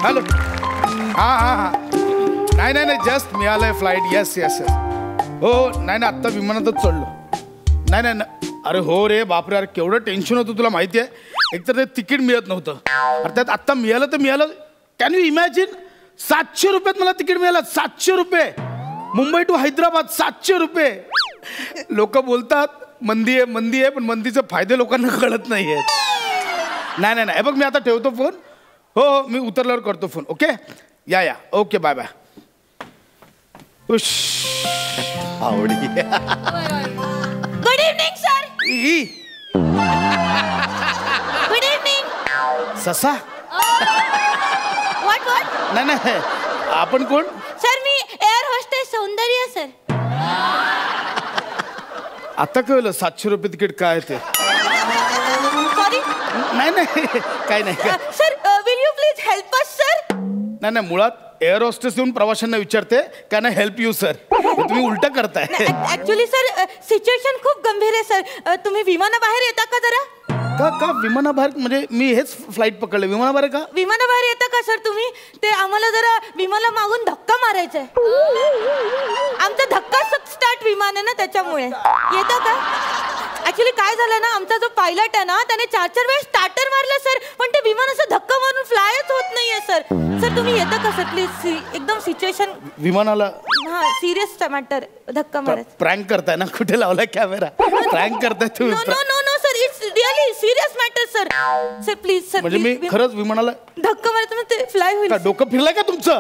Hello. हां नाही नाही नाही जस्ट मिळालंय फ्लाईट. Yes yes yes. हो नाही नाही आत्ता विमानातच चढलो. नाही नाही नाही अरे हो रे बापरे अरे केवढं टेन्शन होतं तुला माहिती आहे. एकतर ते तिकीट मिळत नव्हतं. अरे त्यात आत्ता मिळालं तर मिळालं. कॅन यू इमॅजिन 700 रुपयात मला तिकीट मिळालं. 700 रुपये. मुंबई टू हैदराबाद 700 रुपये. लोक बोलतात मंदी आहे पण मंदीचे फायदे लोकांना कळत नाही आहेत. नाही नाही बघ मी आता ठेवतो फोन. हो मी उतरल्यावर करतो फोन. ओके या ओके बाय बाय. आवडी. Good evening sir. Good evening. ससा. What what. नाही आपण कोण. सर मी एअर होस्टेस सौंदर्य सर. आता कळलं 700 रुपये तिकीट काय ते. सॉरी. नाही काय नाही sir will you please help us sir. नाही मुळात एअर होस्टेस येऊन प्रवाशांना विचारते can I help you sir. तुम्ही उलट करताय. ऍक्च्युली सर सिच्युएशन खूप गंभीर आहे सर. तुम्ही विमानाबाहेर येता का जरा. का विमानाबाहेर म्हणजे मी हेच फ्लाईट पकडलं. विमानाबाहेर का. विमानाबाहेर येता का सर तुम्ही. ते आम्हाला जरा विमाना मागून धक्का मारायचा आहे. आमचा धक्का स्टार्ट विमान आहे ना त्याच्यामुळे. येतं का. ऍक्च्युली काय झालं ना आमचा जो पायलट आहे ना त्याने 4 वेळेस स्टार्टर मारलं सर पण ते विमान असं धक्का मारून फ्लायच होत नाहीये सर. सर तुम्ही येता का सर प्लीज. एकदम सिच्युएशन विमानाला हा सिरियस मॅटर. धक्का मारायचा. प्रँक करताय ना. कुठे लावलाय कॅमेरा. प्रँक करताय तुम्ही. No sir it's really serious matter sir. Sir please sir. म्हणजे मी खरंच विमानाला धक्का मारायचा मग ते फ्लाय होईल. डोकं फिरलंय का तुमचं.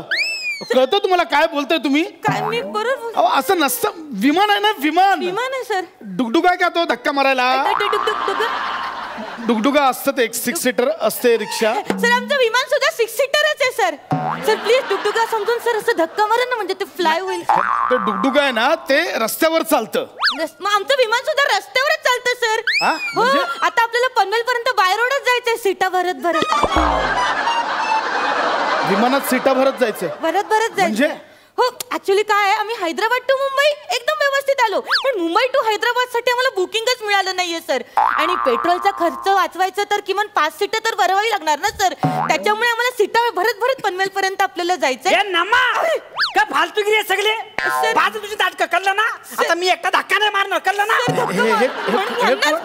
कळतं तुम्हाला काय बोलताय तुम्ही. काय मी बरोबर. असं नसतं. विमान आहे ना विमान. विमान आहे सर. डुगडुगा आहे का तो धक्का मारायला. डुगडुगा असतं ते 6 सीटर असते रिक्षा. सर आमचं विमान सुद्धा 6 सीटरच आहे सर. सर प्लीज डुगडुगा समजून सर असं धक्का मारा ना म्हणजे ते फ्लाय होईल. ते डुगडुगा आहे ना ते रस्त्यावर चालतं. मग आमचं विमान सुद्धा रस्त्यावरच चालतं सर. हो आता आपल्याला पनवेल पर्यंत बाय रोडच जायचंय सीटा भरत विमानात सीटा भरत जायचंय. भरत जायचं. हो ऍक्च्युली काय आहे आम्ही हैदराबाद टू मुंबई एकदम व्यवस्थित आलो पण मुंबई टू हैदराबाद साठी आम्हाला बुकिंगच मिळालं नाहीये सर. आणि पेट्रोलचा खर्च वाचवायचा तर किमान 5 सीटा तर भरवावी लागणार ना सर. त्याच्यामुळे आम्हाला सीटा भरत पनवेल पर्यंत आपल्याला जायचंय. काय फालतूगिरी आहे सगळे. बाजू तुझी दाट कळलं ना. आता मी एकटा धक्का नाही मारणार कळलं ना.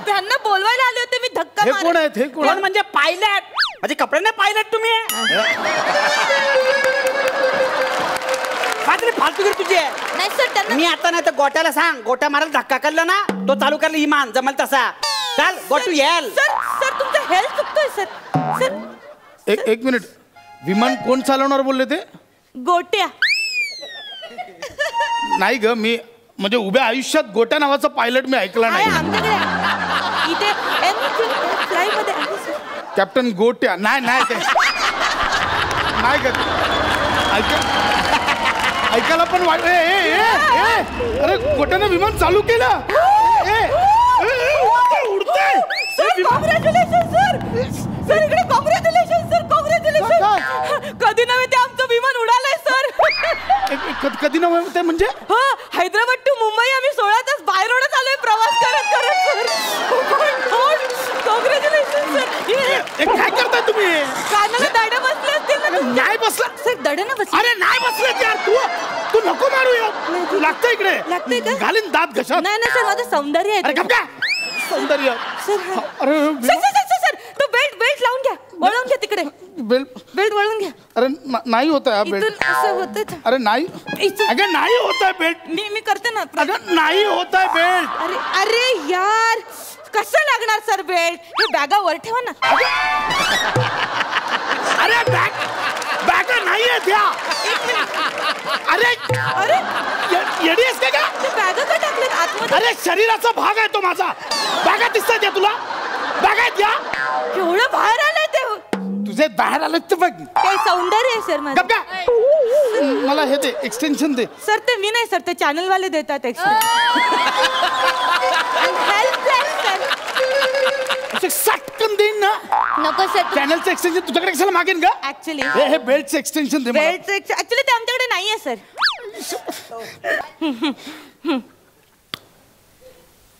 त्यांना बोलवायला आले होते मी धक्का कोण आहेत. हे कोण म्हणजे पायलट. म्हणजे कपडे नाही पायलट तुम्ही. फालतूगिरी तुझी आहे. नाही सर त्यांना मी आता नाही तर गोट्याला सांग. गोट्या मारायला धक्का कळलं ना तो चालू करला इमान जमल तसा. चल गो टू हेल. सर तुमचं हेल्थ चुकतोय सर. सर एक मिनिट. विमान कोण चालवणार बोलले ते. गोट्या. नाही ग मी म्हणजे उभ्या आयुष्यात गोट्या नावाचा पायलट मी ऐकला नाही. आमच्याकडे इथे फ्लाय मध्ये आहे सर. कॅप्टन गोट्या. नाही ते नाही ग. ऐकायला पण अरे गोट्यानं विमान चालू केलं. उडतंय. Sir congratulation sir. सर इकडे कॉंग्रॅच्युलेशन सर. कॉंग्रॅच्युलेशन. कधी नव्हे ते आमचं विमान उडालंय सर. कधी नव्हे ते म्हणजे हो हैदराबाद टू मुंबई आम्ही 16 तास बाय रोडच आलोय प्रवास करत सर. Congratulation sir. काय करताय तुम्ही. कानाला दाड्या बसल्या असतील ना. नाही बसला सर दड्या ना बसले. अरे नाही बसले यार. तू नको मारू. लागतं इकडे. लागतंय का. घालीन दात घशात. नाही सर माझं सौंदर्य आहे. अरे का सौंदर्य. सर अरे सर तो बेल्ट लावून घ्या. वळून घ्या तिकडे. बेल्ट वळून घ्या. अरे नाही होत आहे बेल्ट. असं होतं. अरे नाही. अगं नाही होत आहे बेल्ट. मी करते ना. अगं नाही होत आहे बेल्ट. अरे यार कसं लागणार सर बेल्ट. हे बॅगा वर ठेवा ना. अरे बॅगा नाही आहेत ह्या. अरे येडी असते का. बॅगा का टाकल्यात आतमध्ये. अरे शरीराचा भाग आहे तो माझा. बॅगा दिसतात या तुला. बॅगा आहेत या. एवढं बाहेर आलंय ते. तुझे बाहेर आले तर बघ. ते सौंदर्य आहे सर माझं. मला हे दे एक्सटेन्शन दे. सर ते मी नाही सर ते चॅनल वाले देतात सटकन देईन ना. नको सर. चॅनलचं एक्सटेन्शन तुझ्याकडे कशाला मागेन का. ऍक्च्युली हे बेल्टचं एक्सटेन्शन दे. बेल्ट ऍक्च्युली ते आमच्याकडे नाहीये सर.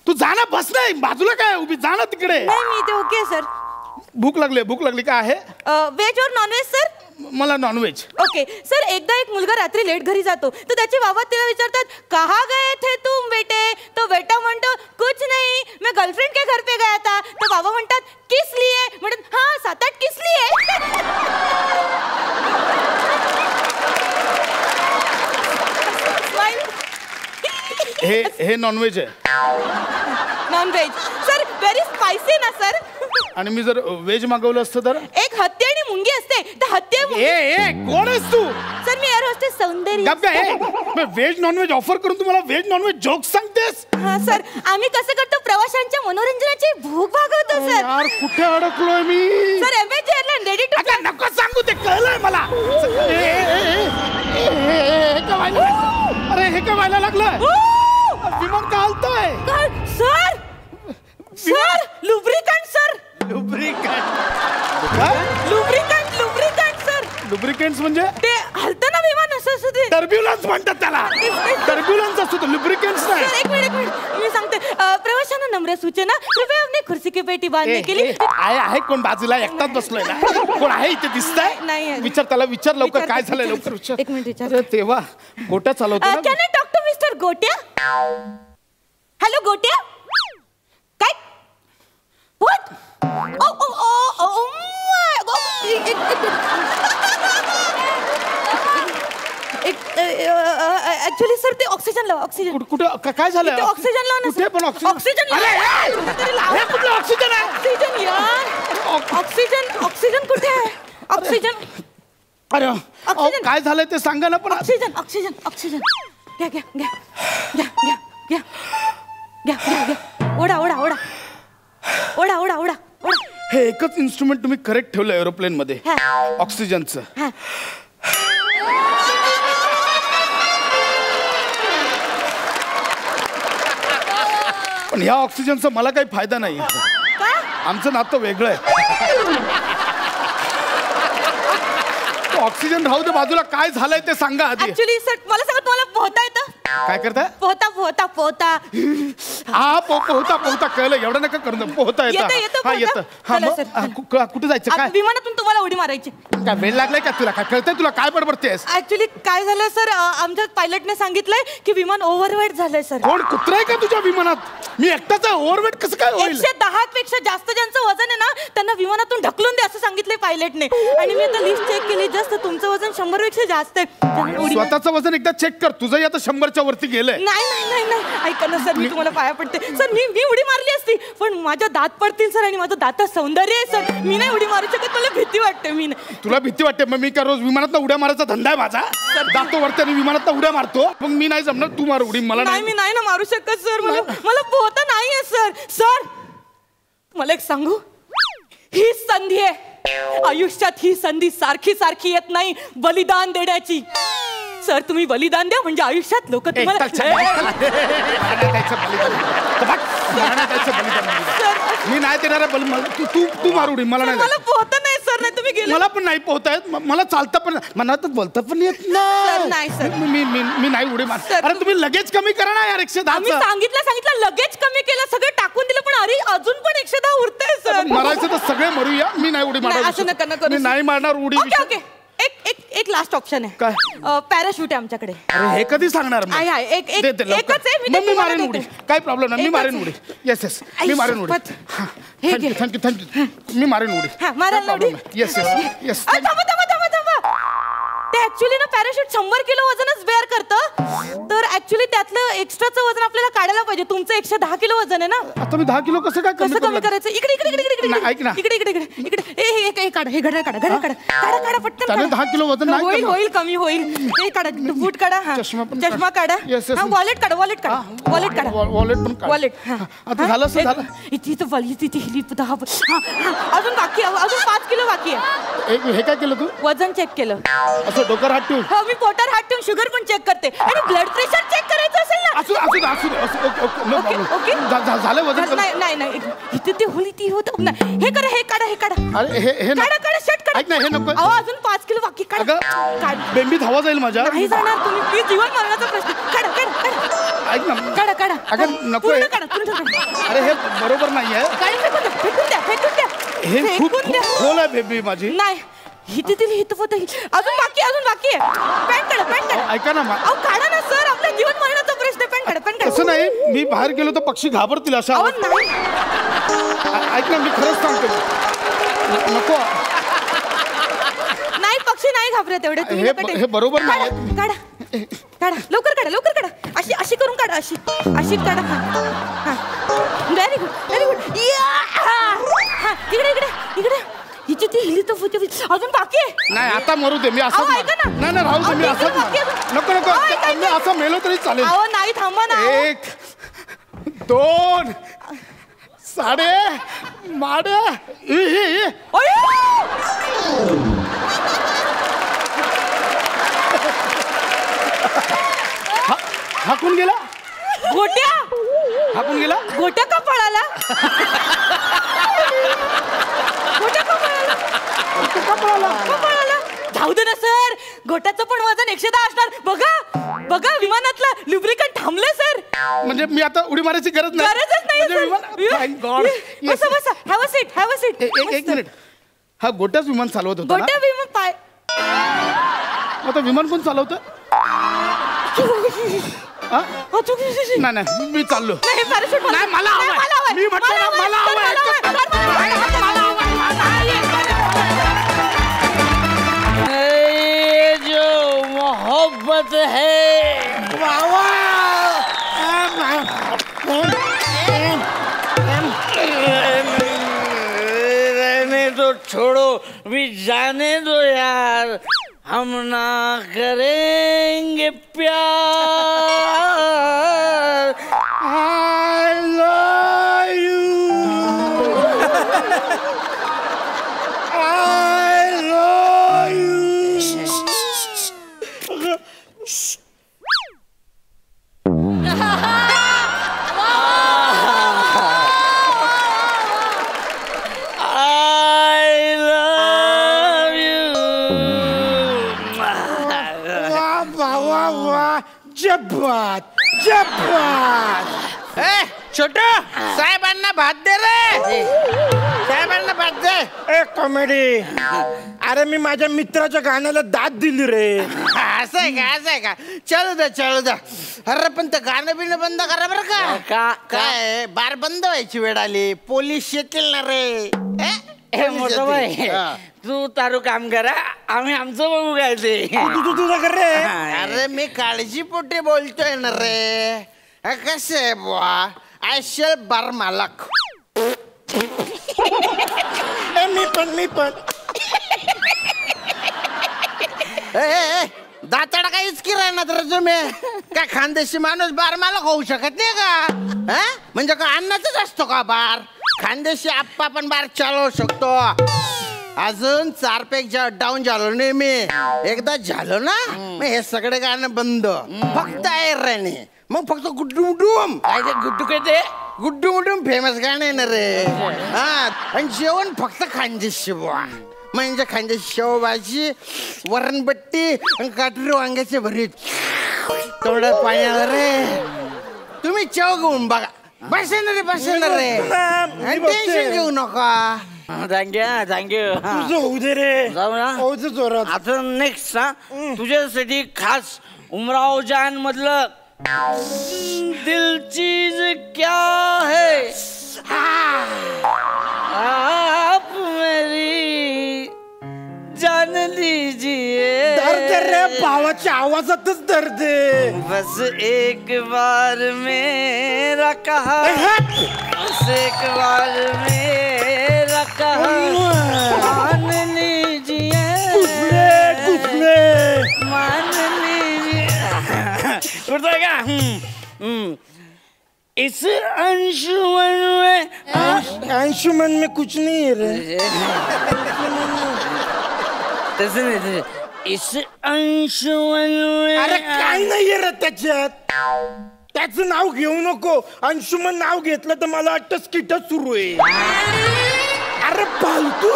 तू जा ना. बस नाही बाजूला काय उभी जा ना तिकडे. नाही मी ते ओके सर. भूक लागली काय आहे? व्हेज और नॉनव्हेज सर? मला नॉनव्हेज. ओके सर, एकदा एक मुलगा रात्री लेट घरी जातो, तर त्याचे बाबा त्याला विचारतात कहाँ गए थे तुम बेटे? तो बेटा म्हणतो कुछ नहीं, मैं गर्लफ्रेंड के घर पे गया था. तर बाबा म्हणतात किस लिए? म्हणतात हाँ 7-8 किस लिए. हे नॉनव्हेज आहे. नॉनव्हेज सर, व्हेरी स्पायसी ना सर. आणि मी जर व्हेज मागवलं असतं तर? एक हत्ती आणि मुंगी असते, तर हत्ती कोण आहेस तू? सर मी एअर होस्टेस सौंदर्य. व्हेज नॉनव्हेज ऑफर करून तुम्हाला व्हेज नॉनव्हेज जोक्स सांगतेस? हा सर, आम्ही कसं करतो, प्रवाशांच्या मनोरंजनाची भूक भागवतो सर. यार कुठे अडकलोय मी? Sir MH airline ready to. आता नको सांगू, ते कळलंय मला. अरे हे काय व्हायला लागलं? विमान का हलतंय? Sir sir lubricant sir. Lubricant sir. Lubricants म्हणजे? ते हलतं ना विमान, असं ते टर्ब्युलन्स म्हणतात त्याला. टर्ब्युलन्स असतो, लुब्रिकंट्स नाही. एक मिनिट मी सांगते. प्रवाशांना नम्र सूचना, कृपया अपनी खुर्सी की पेटी बांधने के लिए. आहे कोण बाजूला? एकटाच बसलोय ना? कोण आहे इथे? दिसतंय? नाही. विचार त्याला, विचार लवकर काय झालंय, लवकर विचार. एक मिनिट विचार. अरे तेव्हा गोट्या चालवतो ना. Can I talk to mister Gotya? Hello Gotya. काय? व्हॉट? ऍक्च्युली सर ते ऑक्सिजन लावा. ऑक्सिजन कुठं काय झालं? ऑक्सिजन लावा ना. कुठे पण ऑक्सिजन? ऑक्सिजन कुठलं ऑक्सिजन आहे? ऑक्सिजन यार. ऑक्सिजन कुठे आहे? ऑक्सिजन. अरे ऑक्सिजन काय झालंय ते सांगा ना. पण ऑक्सिजन घ्या. ओढा. हे एकच इन्स्ट्रुमेंट तुम्ही करेक्ट ठेवलं एरोप्लेन मध्ये, ऑक्सिजनचं. पण ह्या ऑक्सिजनचा मला काही फायदा नाही. आमचं नातं वेगळं आहे. ऑक्सिजन राहू दे बाजूला. काय झालंय ते सांगा आधी. ऍक्च्युली सर मला सांगा, तुम्हाला पोहता येतं? काय करताय? पोहता. हा पोहता कळलं. एवढं नका करून. पोहता येतं. हा येतं. कुठे जायचं? काय विमानातून तुम्हाला उडी मारायची? काय वेळ लागलाय का तुला? काय कळतंय तुला? काय बडबडतेस? ऍक्च्युली काय झालं सर, आमच्या पायलटने सांगितलंय की विमान ओव्हरवेट झालंय सर. कोण कुत्रा आहे का तुझ्या विमानात? मी एकटाच ओव्हरवेट कसं काय होईल? 110 पेक्षा जास्त ज्यांचं वजन आहे ना, त्यांना विमानातून ढकलून दे असं सांगितलंय पायलटने. आणि मी आता लिस्ट चेक केली, जस्ट तुमचं वजन 100 पेक्षा जास्त आहे. स्वतःचं वजन एकदा चेक कर. तुझंही आता 100च्या वरती गेलंय. नाही ऐका ना सर, मी तुम्हाला पाया पडते सर. मी उडी मारली असती, पण माझ्या दात पडतील सर, आणि माझं दात सौंदर्य आहे सर. मी नाही उडी मारू शकत, मला भीती वाटते. मी नाही. तुला भीती वाटते? मग मी का रोज विमानात उड्या मारायचा धंदा आहे माझा. जातो वरती आणि विमानात उड्या मारतो. मग मी नाही जमणार, तू मार उडी. मला नाही, मी नाही ना मारू शकत सर. मला पोहता नाहीये सर. मला एक सांगू, ही संधी आहे आयुष्यात. ही संधी सारखी येत नाही बलिदान देण्याची. सर तुम्ही बलिदान द्या, म्हणजे आयुष्यात लोक तुम्हाला. मी नाही देणार. तू मार उडी. मला नाही. मला पोहता नाही सर. नाही तुम्ही गेले. मला पण नाही पोहता येत. मला चालता पण, मला तर बोलता पण येत नाही सर. मी नाही उडी मार. अरे तुम्ही लगेच कमी करा ना यार. 110. मी सांगितलं लगेच कमी केलं, सगळं टाकून दिलं, पण अरे अजून पण 110 उरतंय सर. मरायचं तर सगळे मरूया. मी नाही उडी मारणार. असं नका करू. मी नाही मारणार उडी. ओके एक लास्ट ऑप्शन आहे. काय? पॅराशूट आहे आमच्याकडे. अरे हे कधी सांगणार? एकच आहे. मी मारेन उडी. काय प्रॉब्लेम नाही. मी मारेन उडी. येस मी मारेन उडी. थँक्यू. मी मारेन उडी. मारेन उडी. येस. थांबा. ते ऍक्च्युली ना पॅराशूट 100 किलो वजनच बेअर करतं. तर ऍक्च्युली त्यातलं एक्स्ट्राचं वजन आपल्याला काढायला पाहिजे. तुमचं 110 किलो वजन आहे ना. आता मी 10 किलो कसं कमी करायचं? इकडे ऐक ना. हे काढा. हे घड्याळ काढा पटकन. त्याने 10 किलो वजन नाही. होईल कमी होईल. हे काढा. बूट काढा. चष्मा काढा. वॉलेट काढा. वॉलेट काढा. वॉलेट. आता झालं असं झालं. तिथे हिली 10. अजून 5 किलो बाकी आहे. हे काय केलं तू? वजन चेक केलं. असं डोकर हात ठेवून? हो, मी पोटावर हात ठेवून शुगर पण चेक करते. आणि ब्लड प्रेशर चेक करायचं असेल ना. ओके. झालं वजन? नाही. इथे होली ती होत. हे काढा. अरे हे काढा. शर्ट काढा. ऐक ना, हे नको. अजून 5 किलो बाकी. काढा. बेंबीत हवा जाईल माझ्या. नाही जाणार तुम्ही. प्लीज, जीवन मरणाचा प्रश्न. काढा. ऐक ना. काढा. अगं नको. काढा. अरे हे बरोबर नाहीये. फेकून द्या. हे खूप फेकून द्या. खोल आहे बेबी माझी. नाही हिथे तिथे हिथं होतं अजून बाकी आहे पॅन्ट काढा ऐका ना अहो काढा ना सर आपल्या जीवन मरणाचा प्रश्न पॅन्ट काढा असं नाही मी बाहेर गेलो तर पक्षी घाबरतील अशा अहो नाही ऐक ना मी खरंच सांगतो नको नाही पक्षी नाही घाबरत एवढे तुम्ही नका हे टेन्शन. बरोबर नाही. काढा लवकर काढा अशी करून काढा अशी काढा हा व्हेरी गुड हा इकडे हिची ती हिली तर होते अजून बाकी आहे. नाही आता मरू दे मी असं ऐका ना. नाही राहू दे मी अहो, असंच बाकी नको मी असं मेलो तरी चालेल. अहो नाही थांबा ना 1 2 साडे माडे हाकून गेला गोट्या का पळाला जाऊ दे ना सर गोट्याचं पण वजन 110 असणार बघा विमानातलं लुब्रिकंट थांबले सर म्हणजे मी आता उडी मारायची गरजच नाही थँक गॉड. बसा हॅव अ सीट एक मिनिट हा गोट्याच विमान चालवत होता गोट्या विमान पाय आता विमान कोण चालवतं? नाही मी चाललो. नाही पॅराशूट नाही मला हवंय. मी म्हटलं ना, मला ये जो मोहब्बत है रहने दो छोड़ो भी जाने दो यार हम ना करेंगे प्यार I love you I love you I love you जब्बात छोटू साहेबांना भात दे रे साहेबांना भात दे ए कॉमेडी अरे मी माझ्या मित्राच्या गाण्याला दाद दिली रे. असं आहे का चल दा अरे पण ते गाणं बिणं बंद करा बरं का काय बार बंद व्हायची वेळ आली पोलीस येतील ना रे. मोठं बाई तू तारू काम करा आम्ही आमचं बघू काय ते तुझं कर रे. अरे मी काळजीपोटी बोलतोय ना रे. कसं आहे बुवा आयशल बार मालक मी पण दाताडा काहीच की राहणार तर तुम्ही काय खानदेशी माणूस बार मालक होऊ शकत नाही का? म्हणजे का अन्नाचाच असतो का बार? खानदेशी आप्पा पण बार चालवू शकतो. अजून 4 पैक डाऊन झालो नाही मी. एकदा झालो ना मग हे सगळे गाणं बंद फक्त आहे राणे मग फक्त गुड्डू मुडूम काय ते गुड्डू काय ते गुड्डू मुडूम फेमस गाणं आहे ना रे. आणि जेवण फक्त खानदेशी बुवा म्हणजे खानदेशी शेवभाजी वरणबट्टी आणि काटरी वांग्याचे भरीत तेवढं पाण्याला रे. तुम्ही चव घेऊन बघा बसेन रे टेन्शन घेऊ नका. थँक्यू तुझं होऊ दे रे. जाऊ ना होऊ दे जोरात. आता नेक्स्ट तुझ्यासाठी खास उमराव जान मधलं दिल चीज क्या है आप मेरी जान लीजिए. दर्द रे भावाच्या आवाजातच दर्द आहे. बस एक बार मेरा कहा बस एक बार मेरा कहा मान लीजिए मान लीजिए. उठता क्या? इस अंशुमन में अंशुमन में कुछ नहीं है रे. तसं नाही इस अंशुमन में अरे काय नाहीये रे त्याच्यात. त्याचं नाव घेऊ नको. अंशुमन नाव घेतलं तर मला वाटतं स्किटच सुरू आहे. अरे फालतू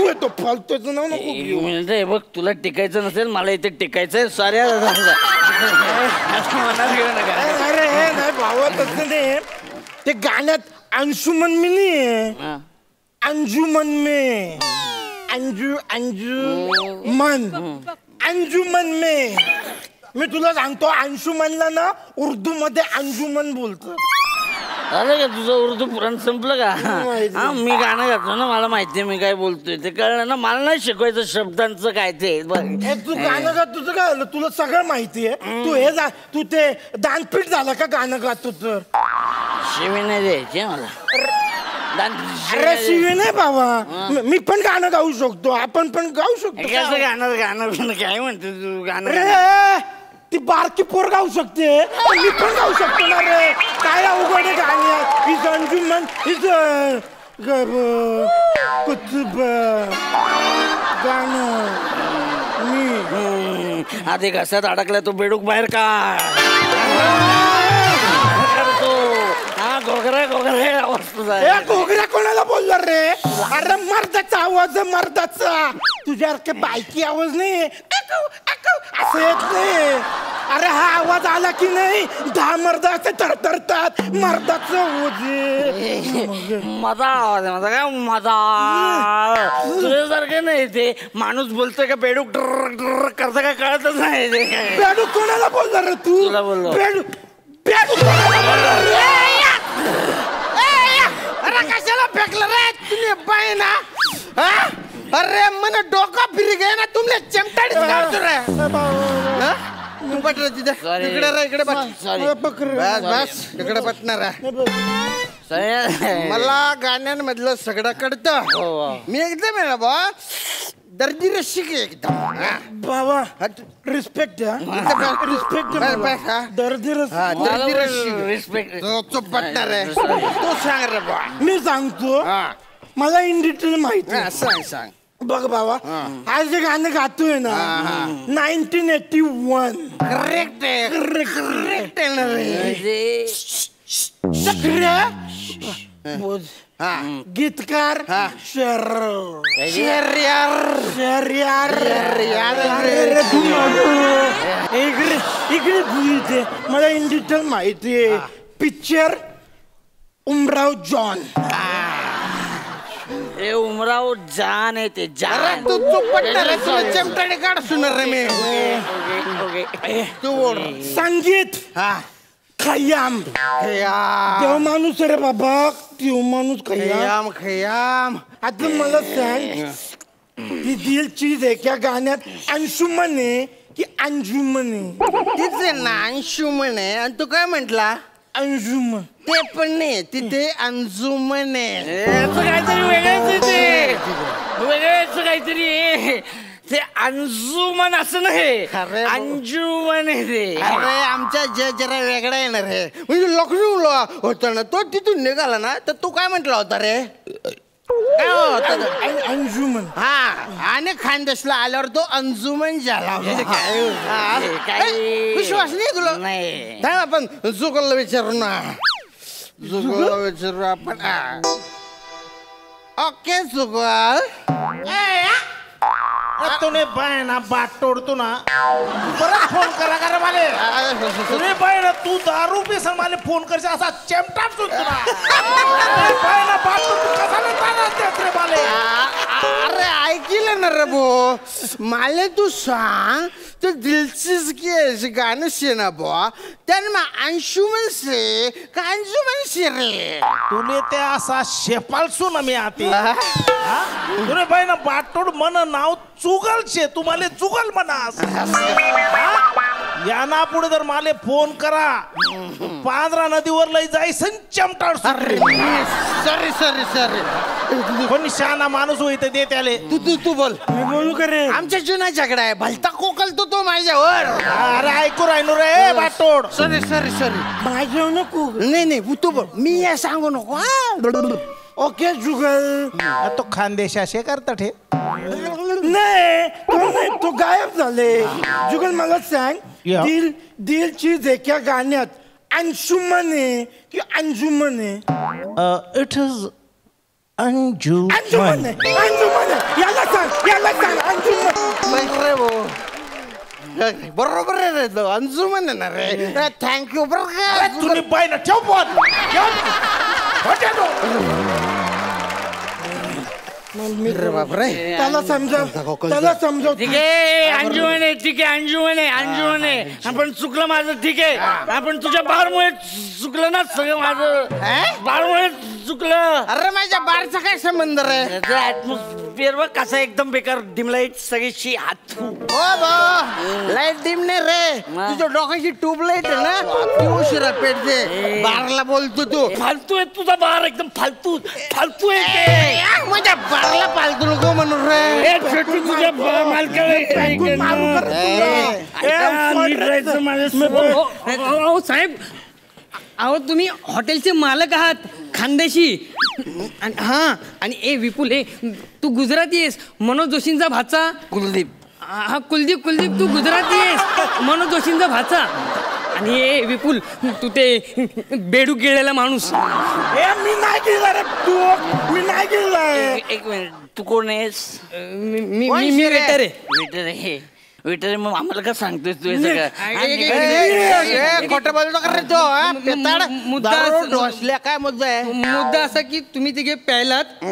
येतो फालतूचं नाव नको घेऊ. म्हणजे बघ तुला टिकायचं नसेल मला इथे टिकायचंय साऱ्या अरे हे नाही भावा तसं नाही. ते गाण्यात अंशुमन मी नाही. अंजुमन में अंजुमन में मी तुला सांगतो अंशुमनला ना उर्दू मध्ये अंजुमन बोलतो. अरे का तुझं उर्दू पुराण संपलं का? हा मी गाणं गातो ना, मला माहितीये मी काय बोलतोय ते कळलं ना. मला नाही शिकवायचं शब्दांचं काय ते बघ. तू गाणं गात तुझं काय झालं? तुला सगळं माहितीये. तू ते दानपीठ झालं का गाणं गातो तर? शिवी नाही द्यायची मला. अरे शिवी नाही बाबा, मी पण गाणं गाऊ शकतो, आपण पण गाऊ शकतो. कसं गाणं गाणं काय म्हणतो तू गाणं? अरे ती बारकी पोर गाऊ शकते, मी पण गाऊ शकतो ना रे. काय अवघड आहे गाण्यात? इज अंजुमन इज कुतुब गाणं मी आधी घशात अडकला तो बेडूक बाहेर का? घोगरा आवाज तुझा. घोगऱ्या कोणाला बोलला रे? अरे मर्दाचा आवाज आहे, मर्दाचा. तुझ्यासारखे बायकी आवाज नाही असं येत नाही. अरे हा आवाज आला की नाही 10 मर्द असे थरथरतात. मर्दाचा आवाज आहे. माझा आवाज आहे, माझा काय माझा तुझ्यासारखं नाही. ते माणूस बोलतोय का बेडूक ड्र करता काय कळतच नाही. बेडूक कोणाला बोलला रे तू? तुला बोललो. बेडूक कोणाला बोलला रे? अरे कशाला फेकलं रे तुम्ही बाई ना? अरे मन डोकं फिरी गे ना तुमले चमटाडीच काढतो रे. तू बट रे तिथे इकडे रे, इकडे बस बस इकडे बसणार आहे. मला गाण्यांमधलं सगळं कळतं. मी एकदम आहे ना बा दर्दी रशिक एकदम. बाबा रिस्पेक्ट रिस्पेक्ट दर्दी दर्दी रशिक रिस्पेक्ट चुप बसणार आहे. तू सांग रे बा. मी सांगतो, मला इन डिटेल माहिती आहे. सांग सांग. बघ बाबा, आज जे गाणं गातोय ना 1981. करेक्ट आहे, करेक्ट आहे ना रे. गीतकार इकडे बोलते. मला इन डिटेल माहिती आहे. पिक्चर उमराव जॉन. ए उमराव जान आहे ते जान. तू चुप पडणार रे, तुला चमटाडे काढ सुनर रे मी. तू बोल. संगीत खयाम. देव माणूस रे बाबा, देव माणूस खयाम. खयाम आता मला सांग, ती दिल चीज आहे क्या गाण्यात अंशुमन आहे की अंजुमन आहे? तिथे ना अंशुमन आहे आणि तू काय म्हंटला? अंजुमन. ते पण नाही, तिथे अंजुमन आहे. काहीतरी वेगळंच ते, वेगळंच काहीतरी. ते अंजुमन असं नाही, अंजुमन आहे ते. अरे आमच्या जरा वेगळा येणार रे. म्हणजे लखनऊला होता ना तो, तिथून निघाला ना तर तू काय म्हंटला होता रे? अंजुमन. हा, आणि खानदेशला आल्यावर तो अंजुमन झाला. विश्वास नाही तुला? नाही. आपण जुगलला विचारू ना, जुगलला विचारू आपण. ओके जुगल. तूने बाय ना बाट तोडतो ना, परत फोन करा का रे माले? तुने बाय ना तू दारू पे संग माले फोन करছে असा चेमटाप सुनतो ना. बाय ना बाट तोडतो कशाला ताना देत रे माले? अरे ऐकलं ना रे भो, माले तू सांग तो दिलचीज की ऐसी गाणं से ना बुआ त्यानं अंशुमन से का अंजुमन से रे? तुले ते असा शेपाल सुन मी आते. तुने बाय ना बाट तोड मन नाव चुगल शे, तू माले चुगल म्हणास. याना पुढे जर माले फोन करा, पांढरा नदीवर लई जाई चमटाड. Sorry sorry sorry. कोणी शहाणा माणूस होईत दे त्याले. तू बोल. मी बोलू का रे? आमच्या जुना झगडा आहे, भलता कोकल तो माझ्यावर. अरे ऐकू राहिलो रे बाटोड. Sorry sorry sorry. माझ्या नको. नाही तू बोल, मी या सांगू नको. ओके जुगल. तो खानदेशा शे करतात हे. नाही तो गायब झाले. जुगल मला सांग, दिल चीज आहे क्या गाण्यात अंशुमन आहे की अंजुमन आहे? इट इज अंजुमन. अंजुमन आहे, अंजुमन आहे. याला सांग अंजुमन. बरोबर रे, अंजुमन आहे ना रे. थँक्यू. बरं तुम्ही पाहिलं ठेव फोन. बापरे त्याला समजाव त्याला समजाव ठीक आहे अंजुमन आहे, ठीक आहे अंजुमन आहे, अंजुमन आहे. आपण चुकलं माझं, ठीक आहे. आपण तुझ्या बारमुळे चुकलं ना सगळं माझं, बारमुळे चुकलं. अरे माझ्या बारचा काय संबंध रे? ऍटमॉस्फिअर बघ कसा एकदम बेकार, डिमलाईट सगळीशी हात. लाईट डिम नाही रे, तुझ्या डोक्याची ट्यूबलाईट आहे ना ती उशिरा पेटते. बारला बोलतो तू. फालतू आहे तुझा बार, एकदम फालतू फालतू आहे. माझ्या बारला पालतू नको म्हणून रे. तुझ्या अहो साहेब, अहो तुम्ही हॉटेलचे मालक आहात खानदेशी. आणि ए विपुल, ए तू गुजराती आहेस, मनोज जोशींचा भाचा कुलदीप. हा कुलदीप, तू गुजराती आहेस, मनोज जोशींचा भाचा. आणि ए विपुल, तू ते बेडूक गिळलेला माणूस. मी नाही गेला रे तू, मी नाही गेलाय. एक मिनिट, तू कोण आहेस? मी वेटर आहे. वेटर आहे, वेटर आहे. मग आम्हाला का सांगतोय तू हे सगळं? खोटं बोलतो का रे तो? मुद्दा ढोसल्या काय मुद्दा आहे? मुद्दा असा की तुम्ही तिघे प्यायलात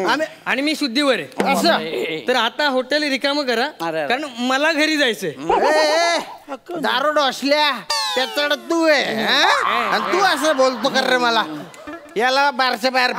आणि मी शुद्धीवर आहे असं. तर आता हॉटेल रिकामं करा, कारण मला घरी जायचंय. दारू ढोसल्या त्याच्याकडे तू आहे आणि तू असं बोलतो कर रे मला. याला बारच्या बाहेर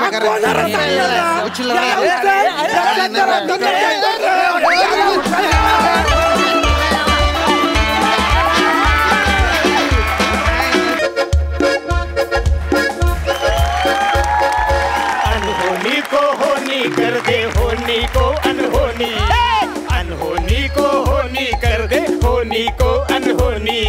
अनहोनी को होनी कर दे, होनी को अनहोनी, अनहोनी को होनी कर दे, होनी को अनहोनी.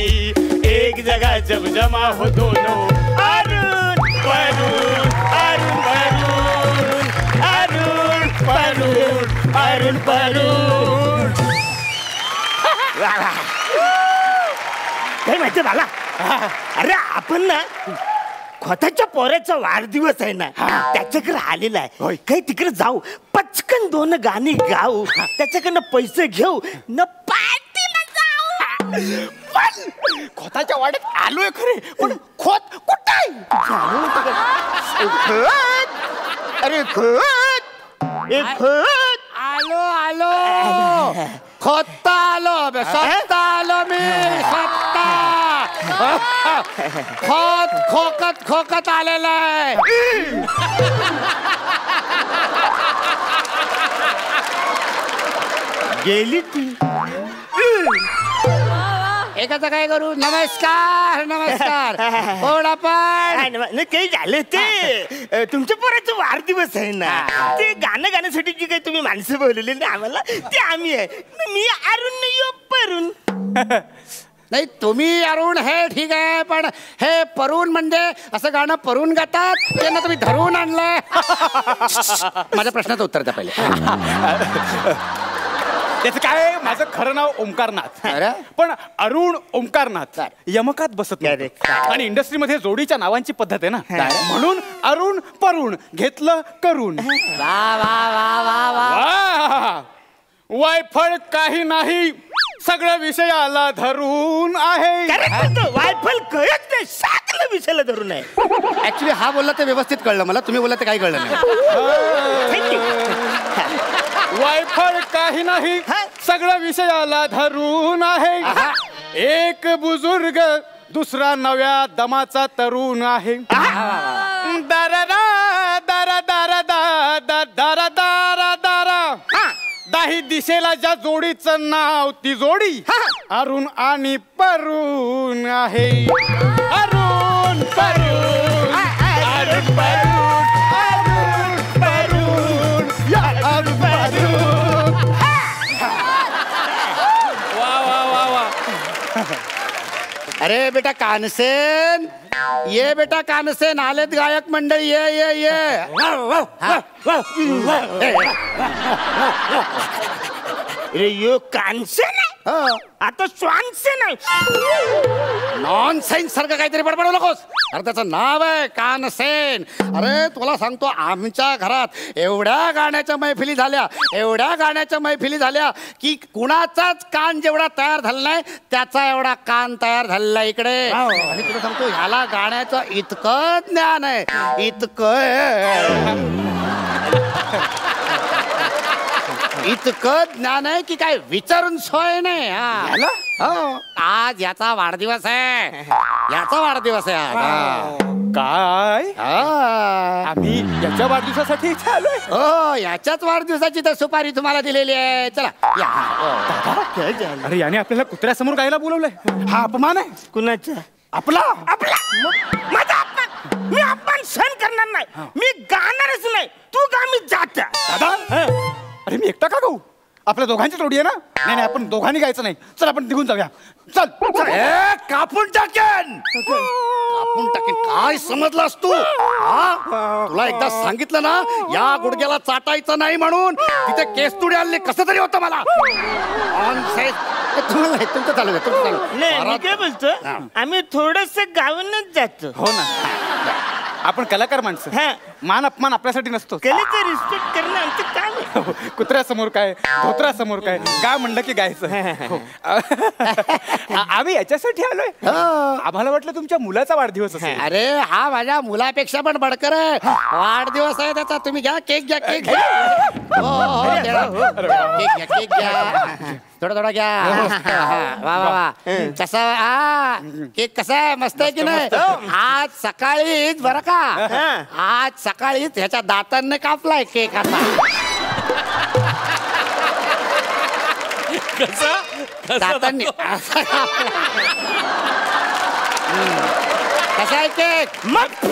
एक जगह जब जमा हो दोनों, अरुण वरुण, अरुण वरुण, अरुण वरुण, अरुण वरुण. काय माहिती मला? अरे आपण ना खोताच्या पोऱ्याचा वाढदिवस आहे ना, त्याच्याकडे आलेला आहे. काही तिकडे जाऊ, पचकन 2 गाणी गाऊ, त्याच्याकडनं पैसे घेऊ न पार्टीला जाऊ. पण खोताच्या वाड्यात आलोय खरे, पण खोत कुठं आहे? अरे खोत, एक खोत. आलो खोता आलो, स्वतः आलो मी, स्वतः खोकत आलेला आहे. गेली ती. एकाचं काय करू? नमस्कार नमस्कार. कोण आपण? नाही काही झालं ते तुमच्या पोराचा वाढदिवस आहे ना, ते गाणं गाण्यासाठी जी काही तुम्ही माणसं बोलवली ना आम्हाला, ते आम्ही आहे. मी अरुण नाही हो, परुण. नाही तुम्ही अरुण हे ठीक आहे, पण हे परून म्हणजे असं गाणं परून गातात, त्यांना तुम्ही धरून आणलंय. माझ्या प्रश्नाचं उत्तर द्या पहिले. त्याचं काय, माझं खरं नाव ओंकारनाथ, पण अरुण ओंकारनाथ यमकात बसत नाही. आणि इंडस्ट्रीमध्ये जोडीच्या नावांची पद्धत आहे ना, म्हणून अरुण परुण घेतलं करून. वायफळ काही नाही, सगळं विषयाला धरून आहे. वायफल कळत नाही, सगळं विषयाला धरून आहे. ऍक्च्युली हा बोलला ते व्यवस्थित कळलं मला, तुम्ही बोलला ते काही कळलं नाही. वायफळ काही नाही, सगळं विषयाला धरून आहे. एक बुजुर्ग, दुसरा नव्या दमाचा तरुण आहे. दारा दारा दारा दारा दारा दारा दारा, दाही दिशेला ज्या जोडीचं नाव ती जोडी अरुण आणि परुण आहे. अरुण परुण, अरुण परुण, अरुण परुण, अरुण परुण. वा वा वा वा. अरे बेटा कानसेन, ये बेटा कानसेन, आलेत गायक मंडळी, ये ये ये. अरे यो कानसेन आहे, आता श्वानसेन आहे. नॉनसेन्स सारखं काहीतरी बडबडू नकोस. अरे त्याचं नाव आहे कानसेन. अरे तुला सांगतो, आमच्या घरात एवढ्या गाण्याच्या मैफिली झाल्या, एवढ्या गाण्याच्या मैफिली झाल्या की कुणाचाच कान जेवढा तयार झाला नाही त्याचा एवढा कान तयार झालेला इकडे. आणि तुला सांगतो, ह्याला गाण्याचं इतकं ज्ञान आहे, इतकं. इतकं ज्ञान आहे की काय विचारून सोय नाही. हो, आज याचा वाढदिवस आहे. याचा वाढदिवस आहे आज. काय हा. आम्ही याच्या वाढदिवसासाठी इथे आलोय? हो, याच्याच वाढदिवसाची तर सुपारी तुम्हाला दिलेली आहे. चला या. अरे याने आपल्याला कुत्र्यासमोर गायला बोलवलंय. हा अपमान आहे. कुणाचा? आपला माझा अपमान. मी अपमान सहन करणार नाही. मी गाणारच नाही. तू गा, मी जात. दादा अरे मी एकटा का गाऊ? आपल्या दोघांची जोडी आहे ना. नाही नाही आपण दोघांनी गायचं नाही. चल आपण निघून जाऊया. चल चल. कापून टाकेन. कापून टाकेन. काय समजलास तू? हा? तुला एकदा सांगितलं ना या गुडघ्याला चाटायचं नाही म्हणून. तिथे केस तुडे आले कसं तरी होतं मला. तुमचं चालू आहे, तुमचं चालू आहे. नाही मी काय बोलतो, आम्ही थोडस गावूनच जातो. हो ना. आपण कलाकार माणसं. मान अपमान आपल्यासाठी नसतो. कलेचं रिस्पेक्ट करणं आमचं काम आहे. कुत्र्यासमोर काय, धोत्रासमोर काय, गा म्हणलं की गायचं. हो. आम्ही याच्यासाठी आलोय. आम्हाला वाटलं तुमच्या मुलाचा वाढदिवस असेल. अरे हा माझ्या मुलापेक्षा पण बडकर आहे. वाढदिवस आहे त्याचा. तुम्ही घ्या केक, घ्या केक घ्या. केक घ्या, केक घ्या. थोडा थोडा घ्या. वा वा वा. कसा हा केक कसा आहे? मस्त आहे की नाही? आज सकाळीच बरं का, आज सकाळीच ह्याच्या दातांनी कापलाय केक असा. दातांनी असा कापला. कसा आहे केक? मस्त.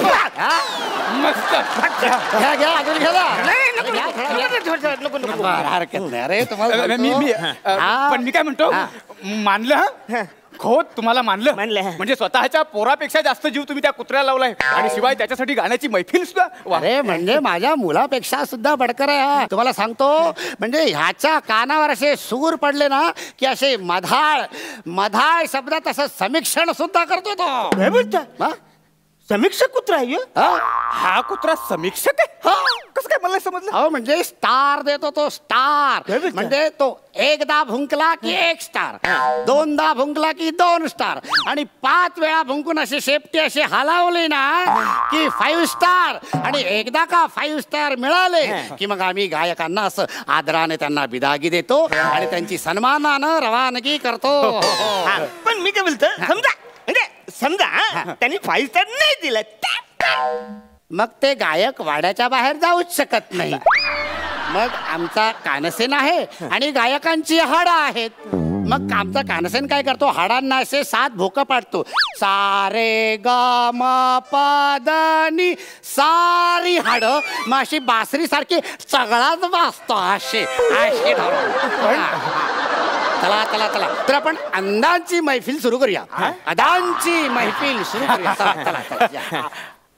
घ्या घ्या अजून घ्या ना. नको. हरकत नाही. अरे तुम्हाला पण मी काय म्हणतो, मानलं खोत तुम्हाला मानलं म्हणजे स्वतःच्या पोरापेक्षा जास्त जीव तुम्ही त्या कुत्र्याला लावलाय. आणि शिवाय त्याच्यासाठी गाण्याची मैफिल सुद्धा. अरे म्हणजे माझ्या मुलापेक्षा सुद्धा बडकर आहे. तुम्हाला सांगतो म्हणजे ह्याच्या कानावर असे सूर पडले ना की असे मधाळ मधाळ शब्दात असं समीक्षण सुद्धा करतो तो. काय बोलता? समीक्षक कुत्रा आहे? हा कुत्रा समीक्षक आहे? कसं काय मला समजलं? हो म्हणजे स्टार देतो तो. स्टार म्हणजे तो एकदा भुंकला की 1 स्टार, दोनदा भुंकला की 2 स्टार, आणि 5 वेळा भुंकून असे शेपटी असे हलावले ना की 5 स्टार. आणि एकदा का 5 स्टार मिळाले की मग आम्ही गायकांना असं आदराने त्यांना बिदागी देतो आणि त्यांची सन्मानानं रवानगी करतो. पण मी काय बोलतो, समजा त्यांनी 5 स्टार नाही दिला, मग ते गायक वाड्याच्या बाहेर जाऊच शकत नाही. मग आमचा कानसेन आहे आणि गायकांची हाडं आहेत. मग आमचा कानसेन काय करतो, हाडांना असे 7 भोकं पाडतो. सारे ग म प द नि सारी हाडं मग अशी बासरी सारखी सगळाच वाजतो असे असे धरून. चला चला चला तर आपण अंदांची मैफिल सुरू करूया. अदांची मैफिल सुरू करूया. चला चला.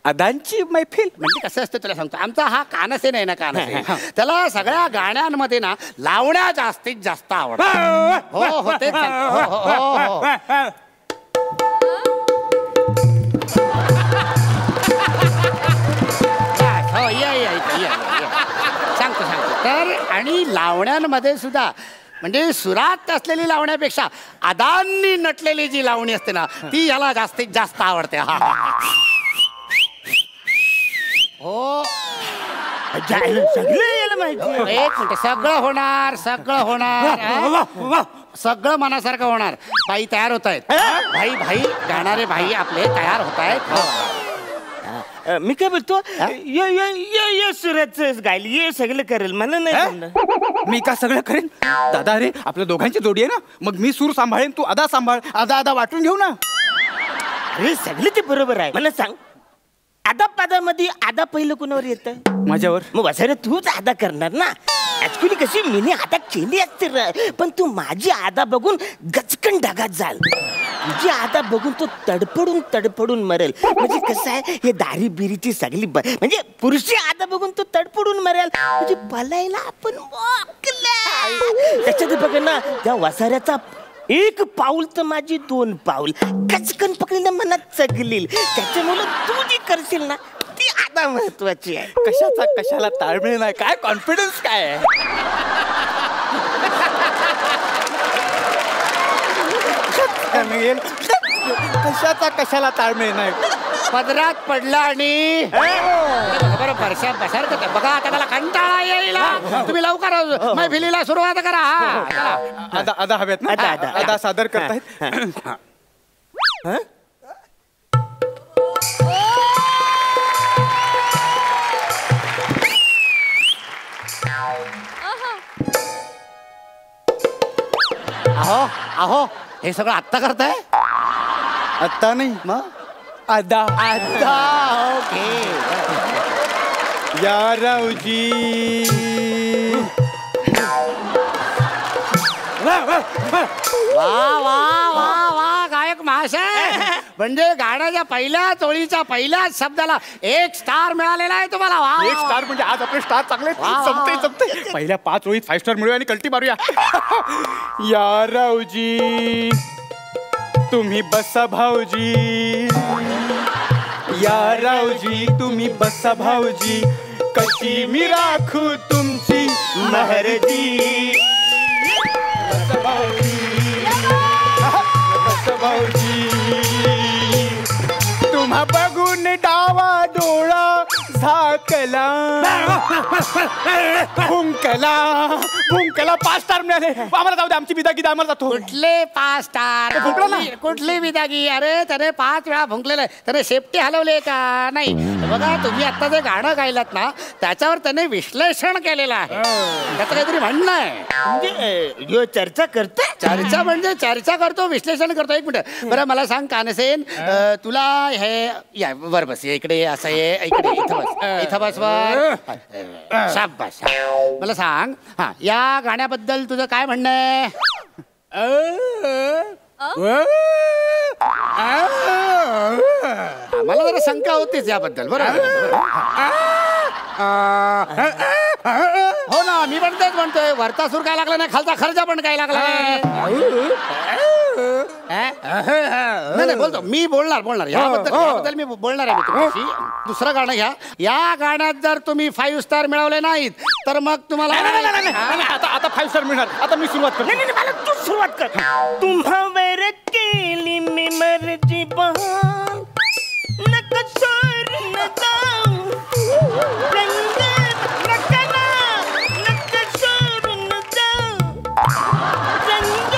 अदांची मैफिल म्हणजे कसं असतं तुला सांगतो, आमचा हा कानसेन आहे ना, कानसेन त्याला सगळ्या गाण्यांमध्ये ना लावण्या जास्तीत जास्त आवडतात. हो हो तेच हो सांगतो सांगतो तर. आणि लावण्यांमध्ये सुद्धा म्हणजे सुरात असलेली लावण्यापेक्षा अदांनी नटलेली जी लावणी असते ना ती याला जास्तीत जास्त आवडते. हा हो सगळं याला माहिती. एक मिनिट. सगळं होणार, सगळं होणार, सगळं मनासारखं होणार. बाई तयार होत आहेत. भाई गाणारे भाई आपले तयार होत आहेत. मी काय बोलतो, सुराच गाईल ये सगळं करेल. मला नाही. मी का सगळं करेन दादा? अरे आपल्या दोघांची जोडी आहे ना, मग मी सूर सांभाळेन, तू अदा सांभाळ. अदा वाटून घेऊ ना. अरे सगळं ते बरोबर आहे. मला सांग, आदा पादामध्ये आदा पहिलं कुणावर येतं? माझ्यावर. मग वसारे तूच आदा करणार ना. ऍक्च्युली कशी मीने आदा केली असते, पण तू माझी आदा बघून गचकन ढगात जाल. तुझी आदा बघून तो तडफडून तडफडून मरेल. म्हणजे कसं आहे, हे दारी बिरीची सगळी म्हणजे पुरुषी आदा बघून तो तडफडून मरेल. म्हणजे पलायला आपण त्याच्यात बघ ना, त्या वसाऱ्याचा 1 पाऊल तर माझी 2 पाऊल कचकन पकडीनं मनात चगलील. त्याच्यामुळे तू जी करशील ना ती आदा महत्वाची आहे. कशाचा कशाला ताळमेळ नाही. काय कॉन्फिडन्स काय आहे? कशाचा कशाला ताळमेळ नाही. पदरात पडला आणि बरं बरशा बसार का बघा आता त्याला कंटाळा येईल तुम्ही लवकर मैफिलीला सुरुवात करा. हा अदा हव्यात ना अदा सादर करतायत. अहो अहो हे सगळं आत्ता करताय? आत्ता नाही मग अदा आत्ता. ओके. या रावजी वा वा वा वा गायक महाशय. म्हणजे गाण्याच्या पहिल्याच ओळीच्या पहिल्याच शब्दाला 1 स्टार मिळालेला आहे तुम्हाला. वा 1 स्टार म्हणजे आज आपले स्टार चांगले जमते. पहिल्या 5 ओळीत 5 स्टार मिळूया आणि कल्टी मारूया. या रावजी तुम्ही बसा भाऊजी. या रावजी तुम्ही बसा भाऊजी. कशी मी राखू तुमची महरजी. बसा भाऊजी बसा भाऊजी. तुम्हा बघून डावा डोळा झाकला भुंकला भुंकला 5 स्टार मिळाले. आम्हाला जाऊ दे आमची बिदागी आम्हाला जातो. कुठले 5 स्टार? कुठली विदागी? अरे त्याने 5 वेळा भुंकलेलं आहे. त्याने शेपटी हलवले का? नाही. बघा तुम्ही आता जे गाणं गायलात ना त्याच्यावर त्याने विश्लेषण केलेलं आहे. त्याचं काहीतरी म्हणणं आहे. म्हणजे चर्चा करते. चर्चा म्हणजे चर्चा करतो विश्लेषण करतो. 1 मिनिट बरं मला सांग कानसेन तुला हे या वर बस इकडे असं ये इकडे इथं बस वर. शाबास. मला सांग हा या गाण्याबद्दल तुझं काय म्हणणं आहे? मला जरा शंका होतीच याबद्दल. बरोबर हो ना. मी पण तेच म्हणतोय. वरचा सूर काय लागला नाही खालचा खर्चा पण काय लागला नाही. बोलतो मी बोलणार याबद्दल मी बोलणार आहे. मी तुमच्याशी दुसरं गाणं घ्या. या गाण्यात जर तुम्ही 5 स्टार मिळवले नाहीत तर मग तुम्हाला आता 5 स्टार मिळणार. आता मी सुरुवात करतो. मला तू सुरुवात कर. तुम्हावर केली मी मर्जी बहान नका सोडून जाऊ रंग नका नका सोडून जाऊ रंग.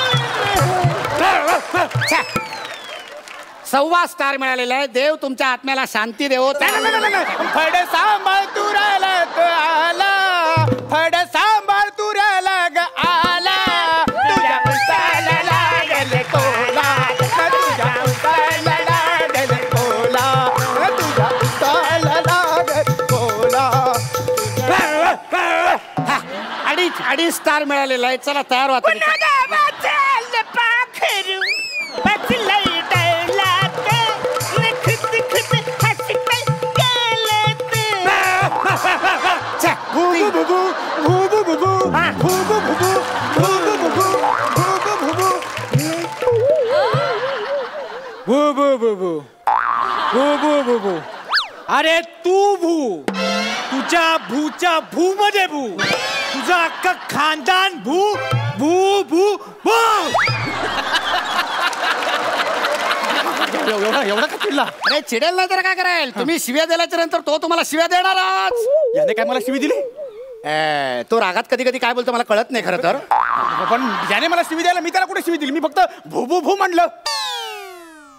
1.25 स्टार मिळालेला आहे. देव तुमच्या आत्म्याला शांती देवो. फड सांभाळ तुराला आला फड सांभाळ तुराला ग आला. तुझ्या उसाला लागल कोला तुझ्या उसाला लागल कोला तुझ्या उसाला लागल कोला. 2.5 स्टार मिळालेला आहे. चला तयार व्हा. अरे तू भू तुझ्या भूच्या भू मध्ये भू तुझा अख्खा खानदान भू भू भू भू. एवढा का चिडला? अरे चिडेल नाही तर काय करायला? तुम्ही शिव्या दिल्याच्या नंतर तो तुम्हाला शिव्या देणारच. याने काय मला शिवी दिली? तो रागात कधी कधी काय बोलतो मला कळत नाही खरं तर. पण याने मला शिवी द्यायला मी त्याला कुठे शिवी दिली? मी फक्त भू भू भू म्हणलं.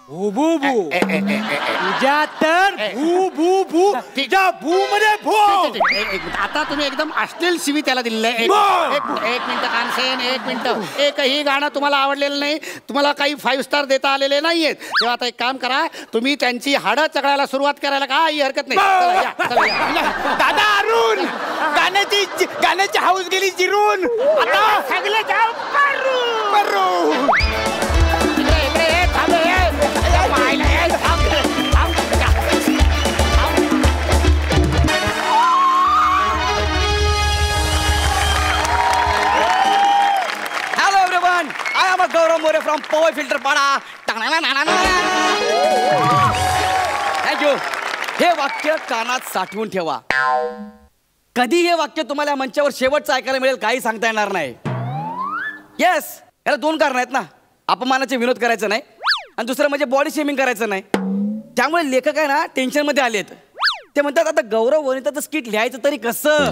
भू भू भू तुझ्या तर भू भू भू तुझ्या भू मध्ये भू. आता तुम्ही एकदम अश्लील शिवी त्याला दिलेलं आहे. एक मिनिट कानसेन 1 मिनिट. एकही गाणं तुम्हाला आवडलेलं नाही. तुम्हाला काही 5 स्टार देता आलेले नाहीयेत. तेव्हा आता एक काम करा. तुम्ही त्यांची हाडं चघळायला सुरुवात करायला काही हरकत नाही. चला या. दादा अरुण गाण्याची हाऊस गेली जिरून. आता सगळे जाऊ Paru. Hello everyone, I am Gaurav More from Power Filter Pada. Thank you. हे वाक्य कानात साठवून ठेवा. कधी हे वाक्य तुम्हाला या मंचावर शेवटचं ऐकायला मिळेल काही सांगता येणार नाही. येस, याला 2 कारण आहेत ना. अपमानाचे विनोद करायचं नाही आणि दुसरं म्हणजे बॉडी शेमिंग करायचं नाही. त्यामुळे लेखक आहे ना टेन्शन मध्ये आलेत. ते म्हणतात आता गौरव वनिताचं स्किट लिहायचं तरी कसं.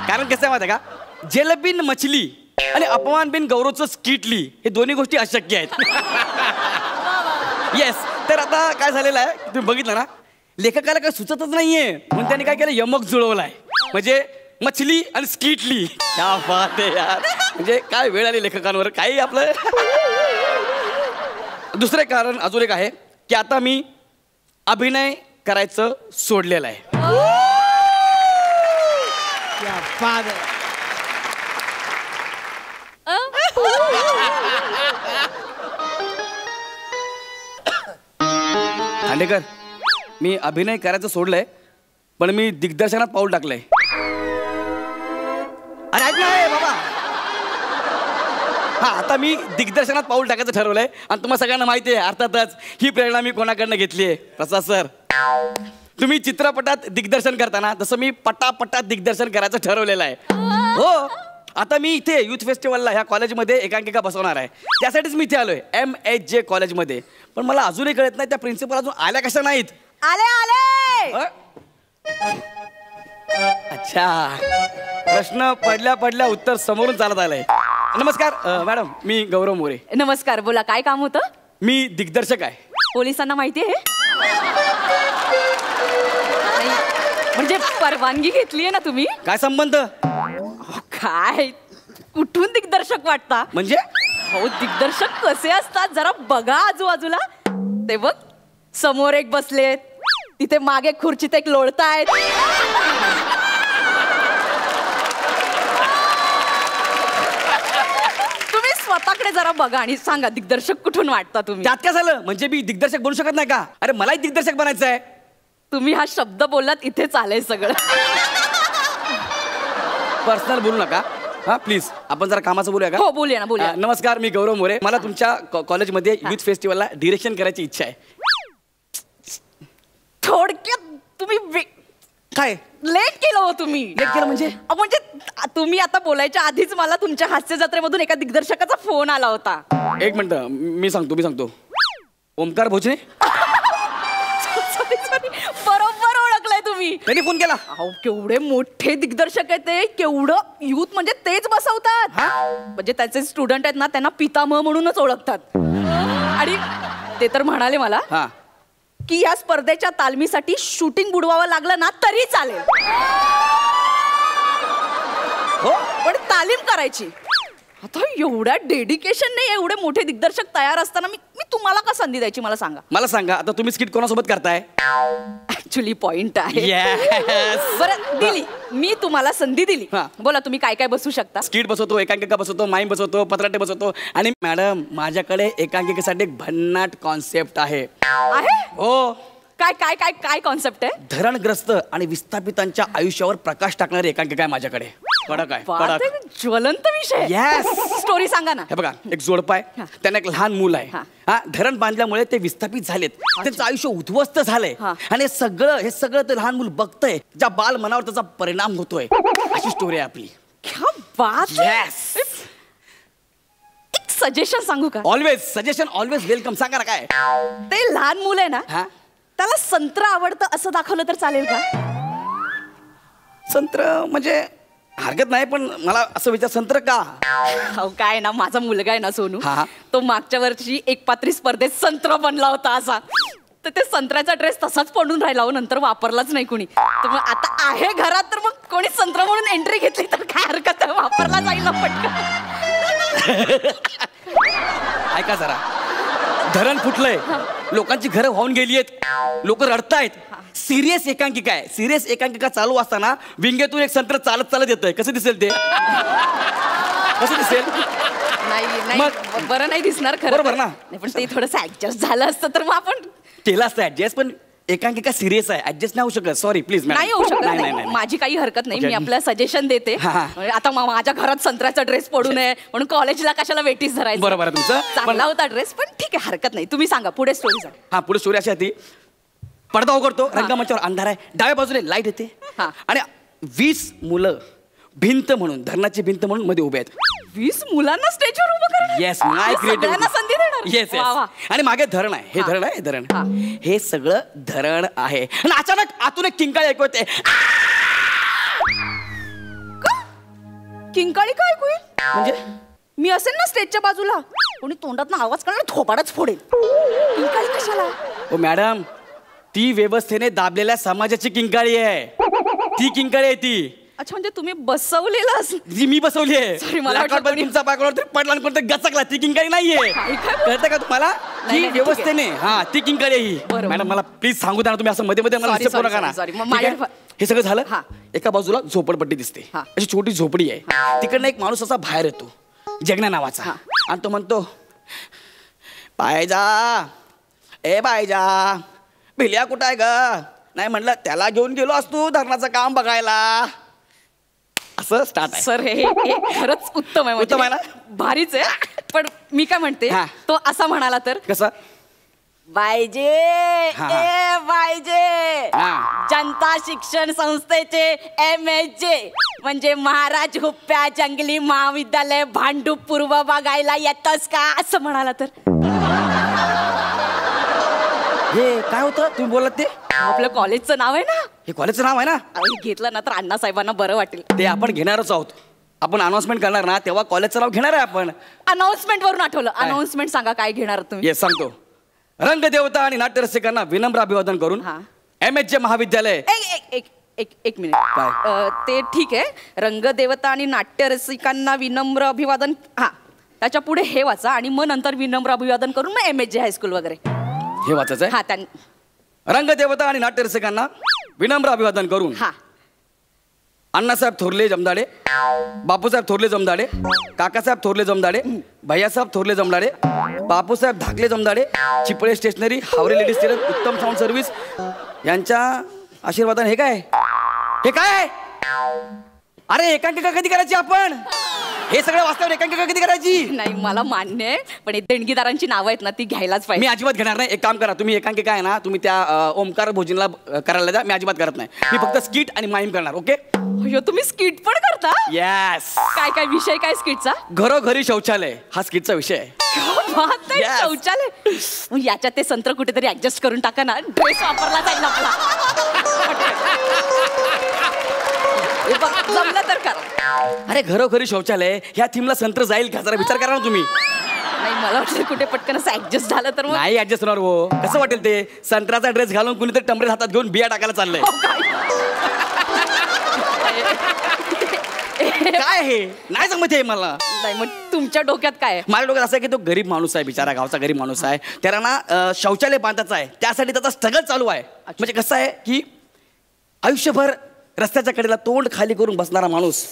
कारण कसं आहे माहिती आहे का, जेलबिन मछली आणि अपमान बिन गौरवचं स्किट ली हे दोन्ही गोष्टी अशक्य आहेत. येस. तर आता काय झालेलं आहे तुम्ही बघितलं ना, लेखकाला काय सुचतच नाहीये म्हणून त्यांनी काय केलं, यमक जुळवलाय. म्हणजे मछली आणि स्किटली. क्या बात आहे यार. म्हणजे काय वेळ आली लेखकांवर. काही आपलं दुसरे कारण अजून एक आहे की आता मी अभिनय करायचं सोडलेलं आहे. खांडेकर, मी अभिनय करायचं सोडलंय पण मी दिग्दर्शनात पाऊल टाकलंय. अरे ऐक ना बाबा. हा, आता मी दिग्दर्शनात पाऊल टाकायचं ठरवलंय आणि तुम्हाला सगळ्यांना माहिती आहे अर्थातच ही प्रेरणा मी कोणाकडनं घेतली आहे. प्रसाद सर, तुम्ही चित्रपटात दिग्दर्शन करताना तसं मी पटापटात दिग्दर्शन करायचं ठरवलेलं आहे. हो, आता मी इथे युथ फेस्टिवलला ह्या कॉलेजमध्ये एकांकिका बसवणार आहे. त्यासाठीच मी इथे आलोय MHJ कॉलेजमध्ये. पण मला अजूनही कळत नाही त्या प्रिन्सिपल अजून आल्या कशा नाहीत. आले. अच्छा, प्रश्न पडल्या पडल्या उत्तर समोरून चालत आलंय. नमस्कार मॅडम, मी गौरव मोरे. नमस्कार, बोला काय काम होतं. मी दिग्दर्शक आहे. पोलिसांना माहिती आहे म्हणजे परवानगी घेतली आहे ना तुम्ही. काय संबंध. काय कुठून दिग्दर्शक वाटता. म्हणजे हो, दिग्दर्शक कसे असतात जरा बघा आजूबाजूला. ते बघ समोर एक बसलेत, तिथे मागे खुर्चीत एक लोळतायत. तुम्ही स्वतःकडे जरा बघा आणि सांगा दिग्दर्शक कुठून वाटता तुम्ही. त्यात काय झालं, म्हणजे मी दिग्दर्शक बनू शकत नाही का. अरे मलाही दिग्दर्शक बनायचं आहे. तुम्ही हा शब्द बोललात इथे चालेल सगळं. पर्सनल बोलू नका हा प्लीज. आपण जरा कामाचं बोलूया का. हो बोलूया ना, बोलूया. नमस्कार, मी गौरव मोरे. मला तुमच्या कॉलेजमध्ये युथ फेस्टिवलला डिरेक्शन करायची इच्छा आहे. थोडक्यात तुम्ही काय लेट केलं हो तुम्ही. लेट केलं म्हणजे म्हणजे तुम्ही आता बोलायच्या आधीच मला तुमच्या हास्य जत्रेमधून एका दिग्दर्शकाचा फोन आला होता. एक मिनिट, मी सांगतो. ओमकार भोजने. बरोबर ओळखलंय तुम्ही. त्यांनी फोन केला. अहो केवढे मोठे दिग्दर्शक आहेत ते. केवढं युथ म्हणजे तेच बसवतात. म्हणजे त्याचे स्टुडंट आहेत ना, त्यांना पितामह म्हणूनच ओळखतात. आणि ते तर म्हणाले मला की या स्पर्धेच्या तालमीसाठी शूटिंग बुडवावं लागलं ना तरी चालेल. हो, पण तालीम करायची. आता एवढ्या डेडिकेशनने एवढे मोठे दिग्दर्शक तयार असताना मी तुम्हाला का संधी द्यायची मला सांगा. मला सांगा, आता तुम्ही स्किट कोणासोबत करताय. ऍक्च्युली पॉइंट आहे. बरं दिली, मी तुम्हाला संधी दिली. बोला तुम्ही काय काय बसू शकता. स्किट बसवतो, एकांकिका बसवतो, माईम बसवतो, पत्राटे बसवतो. आणि मॅडम माझ्याकडे एकांकिकेसाठी एक भन्नाट कॉन्सेप्ट आहे. हो. काय काय काय काय कॉन्सेप्ट आहे. धरणग्रस्त आणि विस्थापितांच्या आयुष्यावर प्रकाश टाकणारी एकांकिका आहे माझ्याकडे. कडक आहे, कडक, ज्वलंत विषय. येस. स्टोरी सांगा ना. हे बघा, एक जोडपा आहे, त्यांना एक लहान मूल आहे. हा, धरण बांधल्यामुळे ते विस्थापित झालेत. त्यांचं आयुष्य उद्ध्वस्त झालंय आणि हे सगळं ते लहान मूल बघतंय. ज्या बाल मनावर त्याचा परिणाम होतोय. अशी स्टोरी आहे आपली. क्या बात है. एक सजेशन सांगू का. Always suggestion, always welcome. सांगा ना काय. ते लहान मूल आहे ना, त्याला संत्र आवडतं असं दाखवलं तर चालेल का. संत्र म्हणजे हरकत नाही, पण मला असं विचार संत्र का. काय ना, माझा मुलगा आहे ना सोनू, तो मागच्या वर्षी एक पात्री स्पर्धेत संत्र बनला होता असा. तर ते संत्र्याचा ड्रेस तसाच पडून राहिला हो, नंतर वापरलाच नाही कुणी. तर मग आता आहे घरात, तर मग कोणी संत्र म्हणून एंट्री घेतली तर काय हरकत आहे, वापरला जाईल ना पटकन. ऐका जरा, धरण फुटलंय, लोकांची घरं वाहून गेली आहेत, लोक रडतायत. सिरियस एकांकिका आहे. सिरियस एकांकिका चालू असताना विंगेतून एक संत्र चालत चालत येतोय. कसं दिसेल ते. कसं दिसेल. नाही मग बरं नाही दिसणार खरं. बरोबर ना. पण ते थोडंसं ऍडजस्ट झालं असतं तर मग आपण केलं असतं ऍडजस्ट. पण एकांकिका सिरियस आहे, ऍडजस्ट नाही होऊ शकत. Sorry please. नाही होऊ शकत. नाही, माझी काही हरकत नाही. मी आपल्याला सजेशन देते. आता माझ्या घरात संत्र्याचा ड्रेस पडू नये म्हणून कॉलेजला कशाला वेटीस धरायचं. बरोबर आहे तुमचं. चांगला होता ड्रेस, पण ठीक आहे, हरकत नाही. तुम्ही सांगा पुढे स्टोरी सांगा. हा, पुढे स्टोरी अशी होती. पडदा उघडतो, रंगमंचावर अंधार आहे, डाव्या बाजूने लाईट येते आणि 20 मुलं भिंत म्हणून, धरणाची भिंत म्हणून मध्ये उभे आहेत. 20 मुलांना स्टेजवर उभं करणार? येस माय सगळ्यांना संधी देणार? येस वा, वा. आणि मागे धरण आहे. हे धरण आहे, हे धरण. हे सगळं धरण आहे आणि अचानक आतून एक किंकाळी ऐकू येते. किंकाळी काय ऐकू येईल? म्हणजे मी असेल ना स्टेजच्या बाजूला, कोणी तोंडात ना आवाज काढणार, थोबाडच फोडेल. किंकाळी कशाला? ओ मॅडम, ती व्यवस्थेने दाबलेल्या समाजाची किंकाळी आहे. ती किंकाळी आहे ती. अच्छा, म्हणजे तुम्ही बसवलेलं जी मी बसवली आहे. Sorry, मला वाटलं कोणी- तुमचा पाकळवर पडला आणि कोणतं गचकला. ती किंकाळी नाहीये. कळतं का तुम्हाला? नाही, ती नाही, व्यवस्थेने हा ती किंकाळी आहे ही. बरोबर. मॅडम मला प्लीज सांगू द्या ना, तुम्ही असं मध्ये मध्ये मला Sorry, disturb sorry, नका ना. sorry, sorry. ठीक आहे? हे सगळं झालं. हा. एका बाजूला झोपडपट्टी दिसते. हा. अशी छोटी झोपडी आहे. तिकडनं एक माणूस असा बाहेर येतो, जगना नावाचा. आणि तो म्हणतो, पायजा ए पायजा, भिल्या कुठं आहे ग? नाही म्हणलं त्याला घेऊन गेलो असतो धरणाचं काम बघायला. असं स्टार्ट आहे. सर हे खरंच उत्तम आहे. उत्तम आहे ना? भारीच आहे. पण मी काय म्हणते, हा. तो असा म्हणाला तर कसं? बायजे हा, ए बायजे, हा. जनता शिक्षण संस्थेचे MSJ म्हणजे महाराज हुप्प्या जंगली महाविद्यालय भांडूप पूर्व बघायला येतस का, असं म्हणाला तर? हे काय होतं तुम्ही बोलत ते? आपलं कॉलेजचं नाव आहे ना. हे कॉलेजचं नाव आहे ना. अहो, घेतलं ना तर अण्णासाहेबांना बरं वाटेल. ते आपण घेणारच आहोत. आपण अनाउन्समेंट करणार ना तेव्हा कॉलेजचं नाव घेणार आहे आपण. अनाउन्समेंट वरून आठवलं. अनाउन्समेंट सांगा, काय घेणार तुम्ही? येस सांगतो. रंगदेवता आणि नाट्यरसिकांना विनम्र अभिवादन करून हा. MSJ महाविद्यालय. एक मिनिट. ते ठीक आहे. रंगदेवता आणि नाट्यरसिकांना विनम्र अभिवादन. हा, त्याच्या पुढे हे वाचा आणि मग नंतर विनम्र अभिवादन करून मग MSJ हायस्कूल वगैरे हे वाचायचं हा. आहे. रंगदेवता आणि नाट्यरसिकांना विनम्र अभिवादन करून हा. अण्णासाहेब थोरले जमदाडे, बापूसाहेब थोरले जमदाडे, काकासाहेब थोरले जमदाडे, भैयासाहेब थोरले जमदाडे, बापूसाहेब धाकले Jamdade, Chiple stationery, Haware ladies tailor, Uttam sound service यांच्या आशीर्वादाने. हे काय? हे काय? अरे एकांकिका कधी करायची आपण? हे सगळं वास्तव एकांकिका कधी करायची? नाही, मला मान्य आहे, पण देणगीदारांची नावं आहेत ना, ती घ्यायलाच मी पाहिजे. अजिबात घेणार नाही. एक काम करा, तुम्ही एकांकिका आहे ना, तुम्ही त्या ओमकार भोजनला करायला द्या. मी अजिबात करत नाही. मी फक्त स्किट आणि माईम करणार. ओके? अय्यो, तुम्ही स्किट पण करता? येस. काय काय विषय काय स्किटचा? घरोघरी शौचालय हा स्किटचा विषय आहे. बात आहे, Yes. शौचालय. मग याच्यात ते संत्र कुठेतरी ऍडजस्ट करून टाका ना, ड्रेस वापरला जाईल आपला. हे बघ, जमलं तर करा. अरे घरोघरी शौचालय ह्या थीमला संत्र जाईल का? जरा विचार करा ना तुम्ही. नाही, मला वाटलं कुठे पटकन असं ऍडजस्ट झालं तर मग. नाही ऍडजस्ट होणार हो. कसं वाटेल ते? संत्र्याचा ड्रेस घालून कुणीतरी टमरेल हातात घेऊन बिया टाकायला चाललंय. काय हे नाही जमत हे मला. नाही, मग तुमच्या डोक्यात काय आहे? माझ्या डोक्यात असं आहे की तो गरीब माणूस आहे, बिचारा गावचा गरीब माणूस आहे. त्याला ना शौचालय बांधायचं आहे. त्यासाठी त्याचा स्ट्रगल चालू आहे. म्हणजे कसं आहे की आयुष्यभर रस्त्याच्या कडेला तोंड खाली करून बसणारा माणूस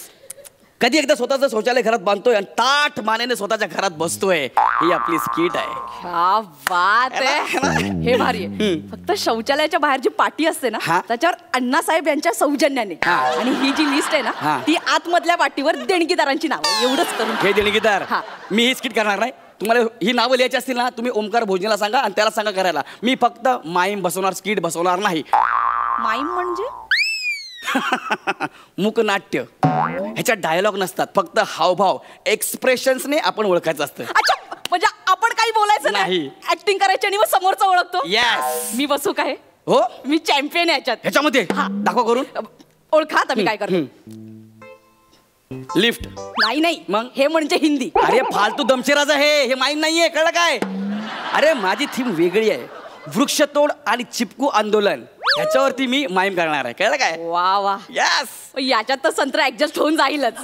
कधी एकदा स्वतःचं शौचालय घरात बांधतोय आणि ताठ मानेने स्वतःच्या घरात बसतोय. ही आपली स्किट आहे. क्या बात आहे. हे भारी आहे. फक्त शौचालयाच्या बाहेर जी पाटी असते ना, हा. त्याच्यावर अण्णासाहेब यांच्या सौजन्याने हा. आणि ही जी लिस्ट आहे हा. ना, ती आतमधल्या पाटीवर देणगीदारांची नावं. एवढंच करून हे देणगीदार. हा. मी ही स्किट करणार नाही. तुम्हाला ही नावं लिहायची असतील ना, तुम्ही ओमकार भोजनीला सांगा आणि त्याला सांगा करायला. मी फक्त माईम बसवणार, स्किट बसवणार नाही. माईम म्हणजे मूकनाट्य. ह्याच्यात डायलॉग नसतात, फक्त हावभाव एक्सप्रेशन्सने आपण ओळखायचं असतं. अच्छा, म्हणजे आपण काही बोलायचं नाही. ऍक्टिंग करायची आणि मग समोरचा ओळखतो. येस. मी बसू काय? हो, मी चॅम्पियन आहे याच्यात. ह्याच्यामध्ये हा. दाखवा करून. ओळखा आता मी काय करतो. लिफ्ट. नाही मग? हे म्हणजे हिंदी. अरे फालतू दमशेराज आहे हे, माईम नाहीये. कळलं काय? अरे माझी थीम वेगळी आहे. वृक्षतोड आणि चिपकू आंदोलन ह्याच्यावरती मी माईम करणार आहे. कळलं काय? वा वा. यस. याच्यात तर संत्र ऍडजस्ट होऊन जाईलच.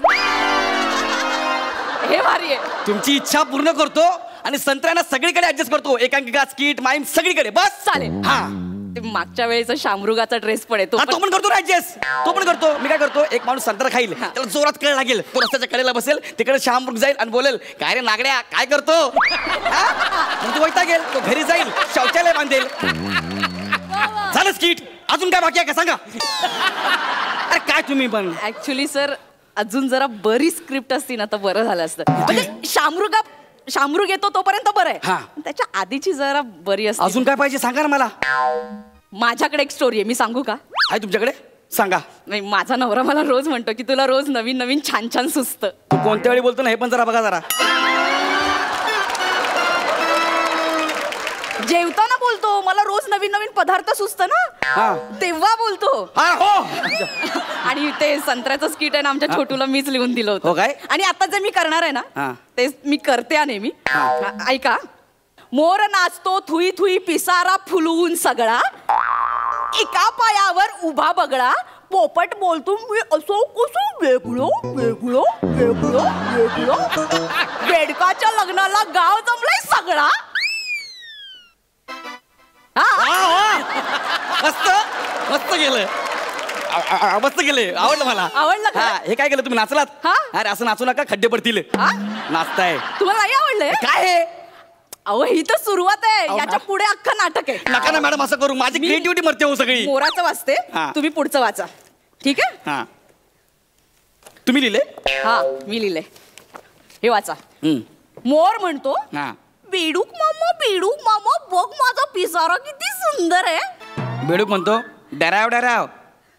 हे भारी आहे. तुमची इच्छा पूर्ण करतो आणि संत्र्यांना सगळीकडे ऍडजस्ट करतो. एकांकिका, स्किट, माईम सगळीकडे. बस चालेल. हा. ते मागच्या वेळेचा शामरुगाचा ड्रेस पण आहे तो पण करतो ऍडजस्ट. तो पण करतो. मी काय करतो, एक माणूस संत्रा खाईल, त्याला जोरात कळ लागेल. तो रस्त्याच्या कडेला बसेल, तिकडे शामरुग जाईल आणि बोलेल, काय रे नागड्या काय करतो? मग तो वैता गेल, तो घरी जाईल, शौचालय बांधेल. झालं स्किट. अजून काय बाकी आहे का सांगा? अरे काय तुम्ही पण. ऍक्च्युली सर, अजून जरा बरी स्क्रिप्ट असती ना तर बरं झालं असतं. म्हणजे शामरुग येतो तोपर्यंत बरं हा. आहे. त्याच्या आधीची जरा बरी असते. अजून काय पाहिजे सांगा ना मला. माझ्याकडे एक स्टोरी आहे, मी सांगू का? आहे तुमच्याकडे? सांगा. नाही, माझा नवरा मला रोज म्हणतो की तुला रोज नवीन नवीन छान छान सुचतं. तू कोणत्या वेळी बोलतो ना हे पण जरा बघा जरा. जेवताना बोलतो मला रोज नवीन नवीन पदार्थ सुचतं ना, तेव्हा बोलतो. आणि ते संत्र्याचं स्किट आहे ना आमच्या छोटूला मीच लिहून दिलं होतं. काय? आणि आता जे मी करणार आहे ना ते मी करते नेहमी. ऐका. मोर नाचतो थुई थुई पिसारा फुलवून सगळा, एका पायावर उभा बगळा, पोपट बोलतो मी असो कसो वेगळो वेगळो वेगळो वेगळो, बेडकाच्या लग्नाला गाव जमलाय सगळा. मस्त मस्त गेलं, मस्त गेले, आवडलं मला. आवडलं का? हे काय केलं तुम्ही, नाचलात? अरे असं नाचू नका, खड्डे पडतील. नाचताय तुम्हाला नाही आवडलंय काय हे? अहो ही तर सुरुवात आहे, याच्या पुढे अख्खं नाटक आहे. नका ना मॅडम असं करू, माझी क्रिएटिव्हिटी मरते हो सगळी. मोराचं वाचते, तुम्ही पुढचं वाचा. ठीक आहे? हा तुम्ही लिहिले? हा मी लिहिले. हे वाचा. मोर म्हणतो बेडूक मामा बघ माझा पिसारा किती सुंदर आहे. बेडूक म्हणतो डराव डराव,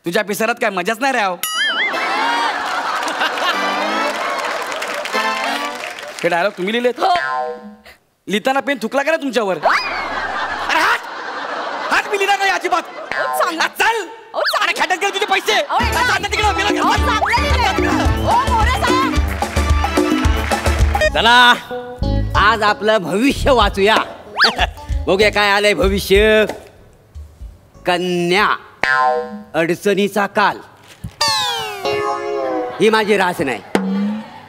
तुझ्या पिसारात काय मजाच नाही राव. हे डायलॉग तुम्ही लिहिलेत? लिहिताना पेन थुकला का ना तुमच्यावर? अरे हात हात मी लिहिणार नाही अजिबात. चल अरे खात्यात गेले तुझे पैसे. चला आज आपलं भविष्य वाचूया. बघूया काय आलंय भविष्य. कन्या, अडचणीचा काल. ही माझी रास नाही.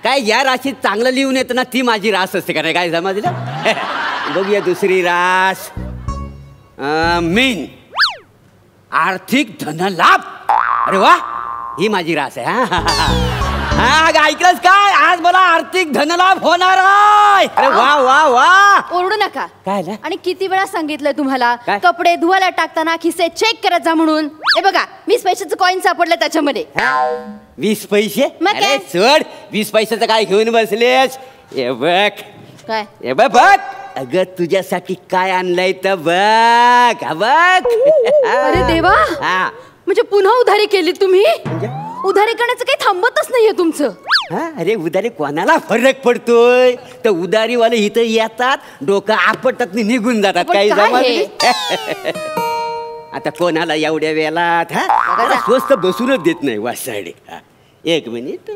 काय या राशीत चांगलं लिहून येतं ना ती माझी रास असते का नाही, काय समजलं? बघूया दुसरी रास. मीन, आर्थिक धनलाभ. अरे वा ही माझी रास आहे. ऐकलंच काय, आज मला आर्थिक धनलाभ होणार आहे. अरे वा वा वा. ओरडू नका. काय आणि किती वेळा सांगितलंय तुम्हाला कपडे धुवायला टाकताना खिसे चेक करत जा म्हणून. हे बघा 20 पैशाचं कॉइन सापडलं त्याच्यामध्ये. 20 पैसे? अरे सोड, 20 पैशाचं काय घेऊन बसलेस? हे बघ काय, हे बघ बघ. अगं तुझ्यासाठी काय आणलंय तर बघ. बघ. अरे देवा, म्हणजे पुन्हा उधारी केली तुम्ही? उधारी करण्याचं काही थांबतच नाहीये तुमचं. अरे उधारी कोणाला फरक पडतोय? तर उधारीवाले इथं येतात, डोकं आपटतात, निघून जातात. काही जमा आता कोणाला एवढ्या वेळात स्वस्त बसूनच देत नाही वासाडे. एक मिनिट.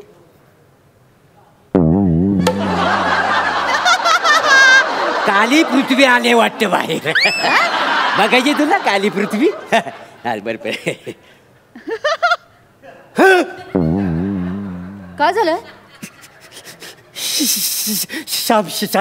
काली पृथ्वी आले वाटते बाहेर. बघायची तुला काली पृथ्वी? बरोबर. काय झालं?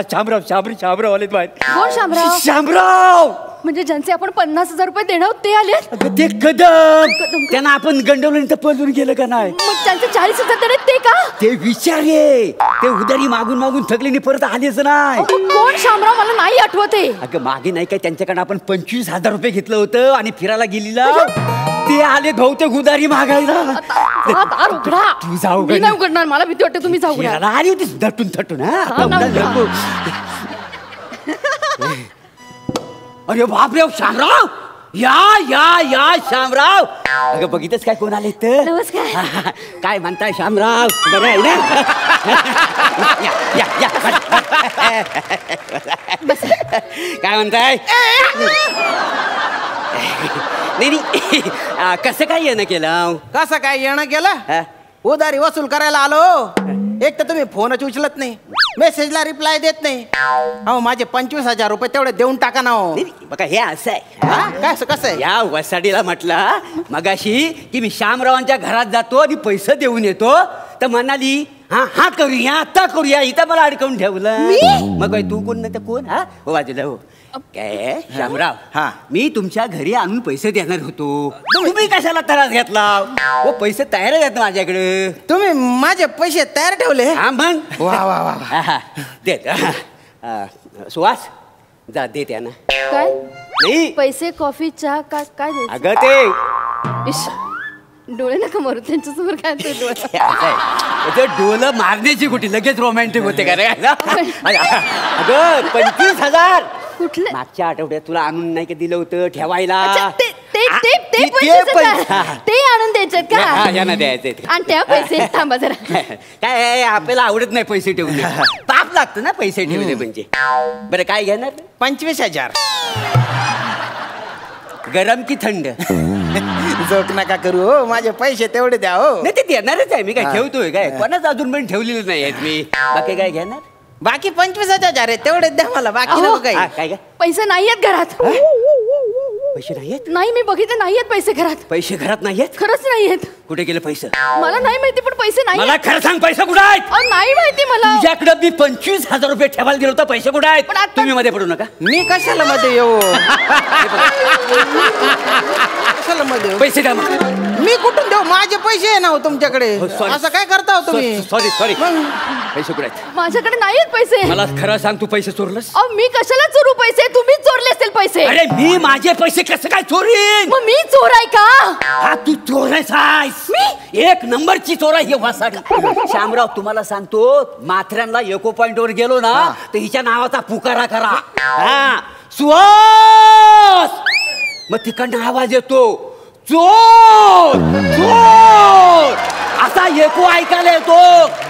शामराव आलेत बाहेर. कोण शामराव? शामराव म्हणजे ज्यांचे आपण 50,000 रुपये देणार आहोत ते आले? ते कदम त्यांना आपण गंडवलं तर पळून गेलं का नाही? मग त्यांचे 40,000 देणार ते का? ते विचारे, ते उधारी मागून मागून थकले परत आलेच नाही. कोण शामराव? मला नाही आठवते. अगं मागे नाही काय त्यांच्याकडे आपण 25,000 रुपये घेतलं होतं आणि फिरायला गेलेला ते आले बहुतेक उधारी मागायला. तू जाऊ नाही उघडणार, मला भीती वाटते. तुम्ही जाऊ आली होतीस दटून थटून. अरे बापरे शामराव, या या या शामराव. अगं बघितच काय कोण आले तर? नमस्कार. काय म्हणताय शामराव? बरं आहे ना? काय म्हणताय? नाही कसं काय येणं केलं? कसं काय येणं केलं? उधारी वसूल करायला आलो. एक तर तुम्ही फोनच उचलत नाही, मेसेजला रिप्लाय देत नाही. अहो माझे 25,000 रुपये तेवढे देऊन टाका ना. बघा हे असं आहे. काय कसं आहे? या वसाडीला म्हटलं मगाशी की मी शामरावांच्या घरात जातो आणि पैसे देऊन येतो, तर म्हणाली हा करूया, आता करूया. इथं मला अडकवून ठेवलं. मग तू कोण नाही तर कोण? वाजलं हो काय शामराव? मी तुमच्या घरी आणून पैसे देणार होतो, तुम्ही कशाला त्रास घेतला? पैसे तयार आहेत माझ्याकडे. तुम्ही माझे पैसे तयार ठेवले? हा मग. वा वा वा. दे सुहास, जा दे त्यांना. काय नाही पैसे, कॉफी, चहा काय काय द्यायचं? अगं ते डोळे नका मारू त्यांच्यासमोर. काय ते डोळे डोलं मारण्याची कुठे लगेच रोमॅन्टिक होते का रे? अगं 25,000 कुठले? मागच्या आठवड्यात तुला आणून नाही का दिलं होतं ठेवायला? ते आणून द्यायचेत का? हा, यांना द्यायचे. आणते हा पैसे, थांबा जरा. काय आपल्याला आवडत नाही पैसे ठेवले. पाप लागतं ना पैसे ठेवले म्हणजे. बरं काय घेणार? 25,000. गरम की थंड? जोक नका करू हो, माझे पैसे तेवढे द्या हो. नाही ते देणारच आहे मी. काय ठेवतोय काय? कोणाच अजून पण ठेवलेलं नाही आहेत मी. बाकी काय घेणार? बाकी 25,000 आहे तेवढेच द्या मला. बाकी नको काही. काय काय? पैसे नाही आहेत घरात. पैसे नाहीयेत? नाही, मी बघितले नाही आहेत पैसे घरात. पैसे घरात नाहीयेत? खरंच नाही आहेत. कुठे गेले पैसे? मला नाही माहिती, पण पैसे नाही. मला खरं सांग, पैसे कुठे आहेत? नाही माहिती मला. तुझ्याकडे मी 25,000 रुपये ठेवायला दिलं होतं. पैसे कुठे आहेत? तुम्ही मध्ये पडू नका. मी कशाला मध्ये येऊ? कशाला मध्ये येऊ? पैसे द्या मग. मी कुठून देऊ? माझे पैसे आहे ना हो तुमच्याकडे. असं काय करता हो तुम्ही? सॉरी पैसे कुठे आहेत? माझ्याकडे नाही आहेत पैसे. मला खरं सांग, तू पैसे चोरलंस? मी कशाला चोरू पैसे? तुम्हीच चोरले असतील पैसे. अरे मी माझे पैसे कसं काय चोरीन? मग मी चोर आहे का? हा तू चोरलेस आहेस. मी एक नंबरची चोर आहे. वासा श्यामराव, तुम्हाला सांगतो, माथऱ्यांना एको पॉइंटवर गेलो ना तर हिच्या नावाचा पुकारा करा. हा सुहास, मग तिकडनं आवाज येतो, चोर चोर असा एको ऐकायला येतो.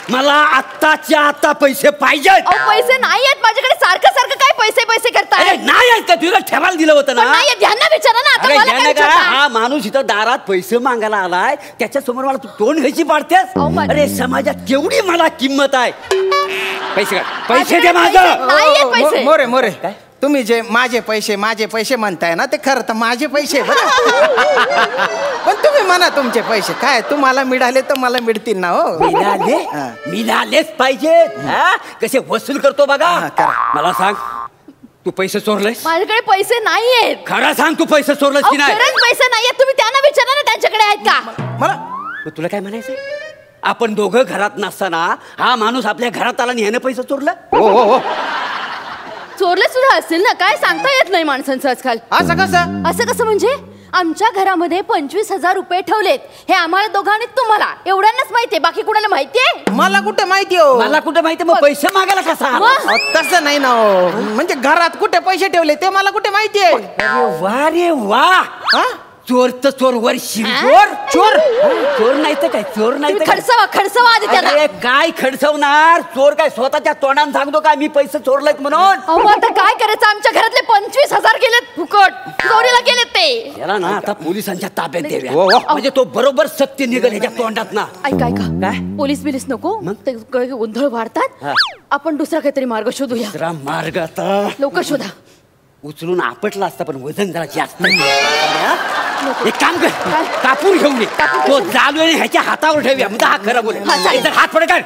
मला आत्ताच्या आता पैसे पाहिजेत. पैसे नाही आहेत माझ्याकडे. सारखं सारखं काय पैसे पैसे करताय? नाही आहेत का? तुला ठेवायला दिलं होतं ना. नाही, ध्यान विचारा ना. आता मला काय विचारता? हा माणूस इथं दारात पैसे मागायला आलाय, त्याच्या समोर मला तू तोंड घ्यायची पाडतेस? अरे समाजात केवढी मला किंमत आहे. पैसे पैसे दे माझं. मोरे मोरे काय तुम्ही जे माझे पैसे म्हणताय ना, ते खरं तर माझे पैसे बरं. पण तुम्ही म्हणा तुमचे पैसे काय तुम्हाला मिळाले तर मला मिळतील ना हो. मिळालेच पाहिजे. कसे वसूल करतो बघा. मला सांग, तू पैसे चोरलेस? माझ्याकडे पैसे नाहीयेत. खरं सांग, तू पैसे चोरलेस की नाही? खरंच पैसे नाहीयेत. तुम्ही त्यांना विचारा ना, त्यांच्याकडे आहेत का? मला तुला काय म्हणायचंय? आपण दोघं घरात नसताना हा माणूस आपल्या घरात आला आणि ह्यानं पैसे चोरलं? हो. चोरले सुद्धा असतील ना. काय सांगता येत नाही माणसांचं आजकाल. असं कसं म्हणजे? आमच्या घरामध्ये 25,000 रुपये ठेवलेत. हे आम्हाला दोघांनी तुम्हाला एवढ्यांनाच माहितीये, बाकी कुणाला माहितीये? मला कुठे माहिती हो? मला कुठे माहिती? मग पैसे मागायला कसा? तसं नाही ना हो. म्हणजे घरात कुठे पैसे ठेवले ते मला कुठे माहितीये? अरे वा रे वा. चोर तर चोर, वर शिरचोर. चोर चोर नाही तर काय? चोर नाही तर खडसवा आधी त्याला. अरे काय खडसवणार? चोर काय स्वतःच्या तोंडाने सांगतो काय मी पैसे चोरलेत म्हणून? आता काय करायचं? आमच्या घरातले 25,000 गेलेत फुकट. चोरीला गेलेत ते. याला ना आता पोलिसांच्या ताब्यात द्याव्या. म्हणजे तो बरोबर सत्य निघेल याच्या तोंडात ना. ऐका काय पोलीस बिलीस नको. ते गोंधळ वाढतात. आपण दुसरा काहीतरी मार्ग शोधूया. दुसरा मार्ग आता लवकर शोधा. उचलून आपटला असता, पण वजन जरा जास्त नाही. एक काम कर, कापूर घेऊन ये. तो जालू आणि ह्याच्या हातावर ठेवूया. म्हणजे हा खरं बोल. हात पडे काय?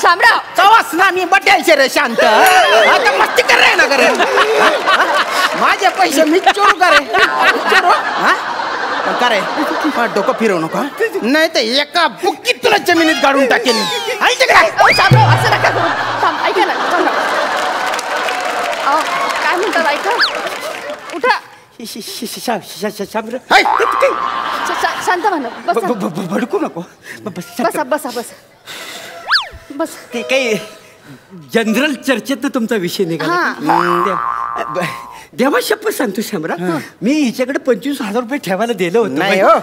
शामराव कवास ना मी बटायचे रे शांत. आता मस्ती कर रे ना करे. माझे पैसे मी चोरू करे. चोरू करे. डोकं फिरवू नका, नाही तर एका बुक्कीत तुला जमिनीत गाडून टाकेन. असं नका करू. ऐका ना, काय म्हणतात ऐका. उठा. शांत म्हणा. भडकू नको. बसा बसा बसा बस. ते काही जनरल चर्चेत तुमचा विषय निघाला. देवा शपथ सांगतो शामरा, मी हिच्याकडे 25,000 रुपये ठेवायला दिलं होतं. नाही हो.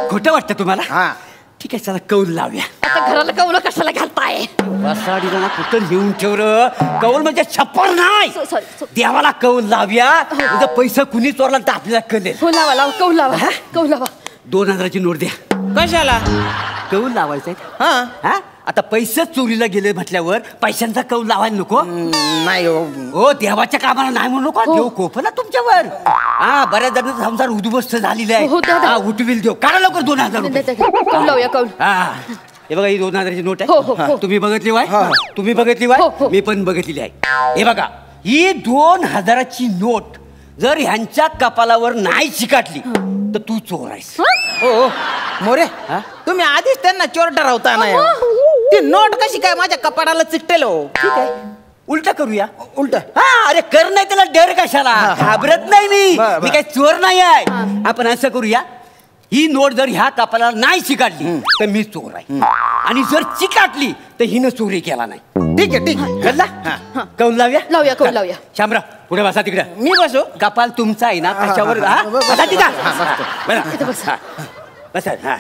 खोटं वाटतं तुम्हाला? ठीक आहे, चला कौल लावूया. आता घराला कौल कशाला घालताय? वसाडीला ना कुठं लिहून ठेवलं? कौल म्हणजे छप्पर नाही. देवाला कौल लावूया. तुझं पैसा कुणी चोरला तर आपल्याला कळेल. हो लावा लावा. कौल लावा. कौल लावा. 2,000ची नोट द्या. कशाला? कौल लावायचंय. हा आता पैसे चोरीला गेले म्हटल्यावर पैशांचा कौल लावायला नको? नाही हो. देवाच्या कामाला नाही म्हणू नका. देव कोपला तुमच्यावर. हा बऱ्याच जणांचा संसार उद्ध्वस्त झालेला आहे. उठविल देव. काढा लवकर 2,000 रुपये. कौल लावूया. कौल. हे बघा, ही 2,000ची नोट आहे. तुम्ही बघितली वाय? तुम्ही बघितली वाय? मी पण बघितलेली आहे. हे बघा, ही 2,000ची नोट जर ह्यांच्या कपालावर नाही चिकाटली तर तू चोर आहेस. हो मोरे, तुम्ही आधीच त्यांना चोर ठरवता ना. ती नोट कशी काय माझ्या कपाडाला चिकटेल हो? ठीक आहे, उलट करूया. उलट? हा. अरे कर नाही, त्याला डर कशाला? घाबरत नाही मी काही चोर नाही आहे. आपण असं करूया, ही नोट जर ह्या कपालाला नाही चिकाटली तर मी चोर आहे. आणि जर चिकाटली तर हिनं चोरी केला नाही. ठीक आहे ठीक आहे. कळला? कौल लावूया लावूया कौल लावूया. शामराव पुढे बसा तिकडं. मी बसू. कपाल तुमचा आहे ना कशावर बसा तिथं. बसा. हा.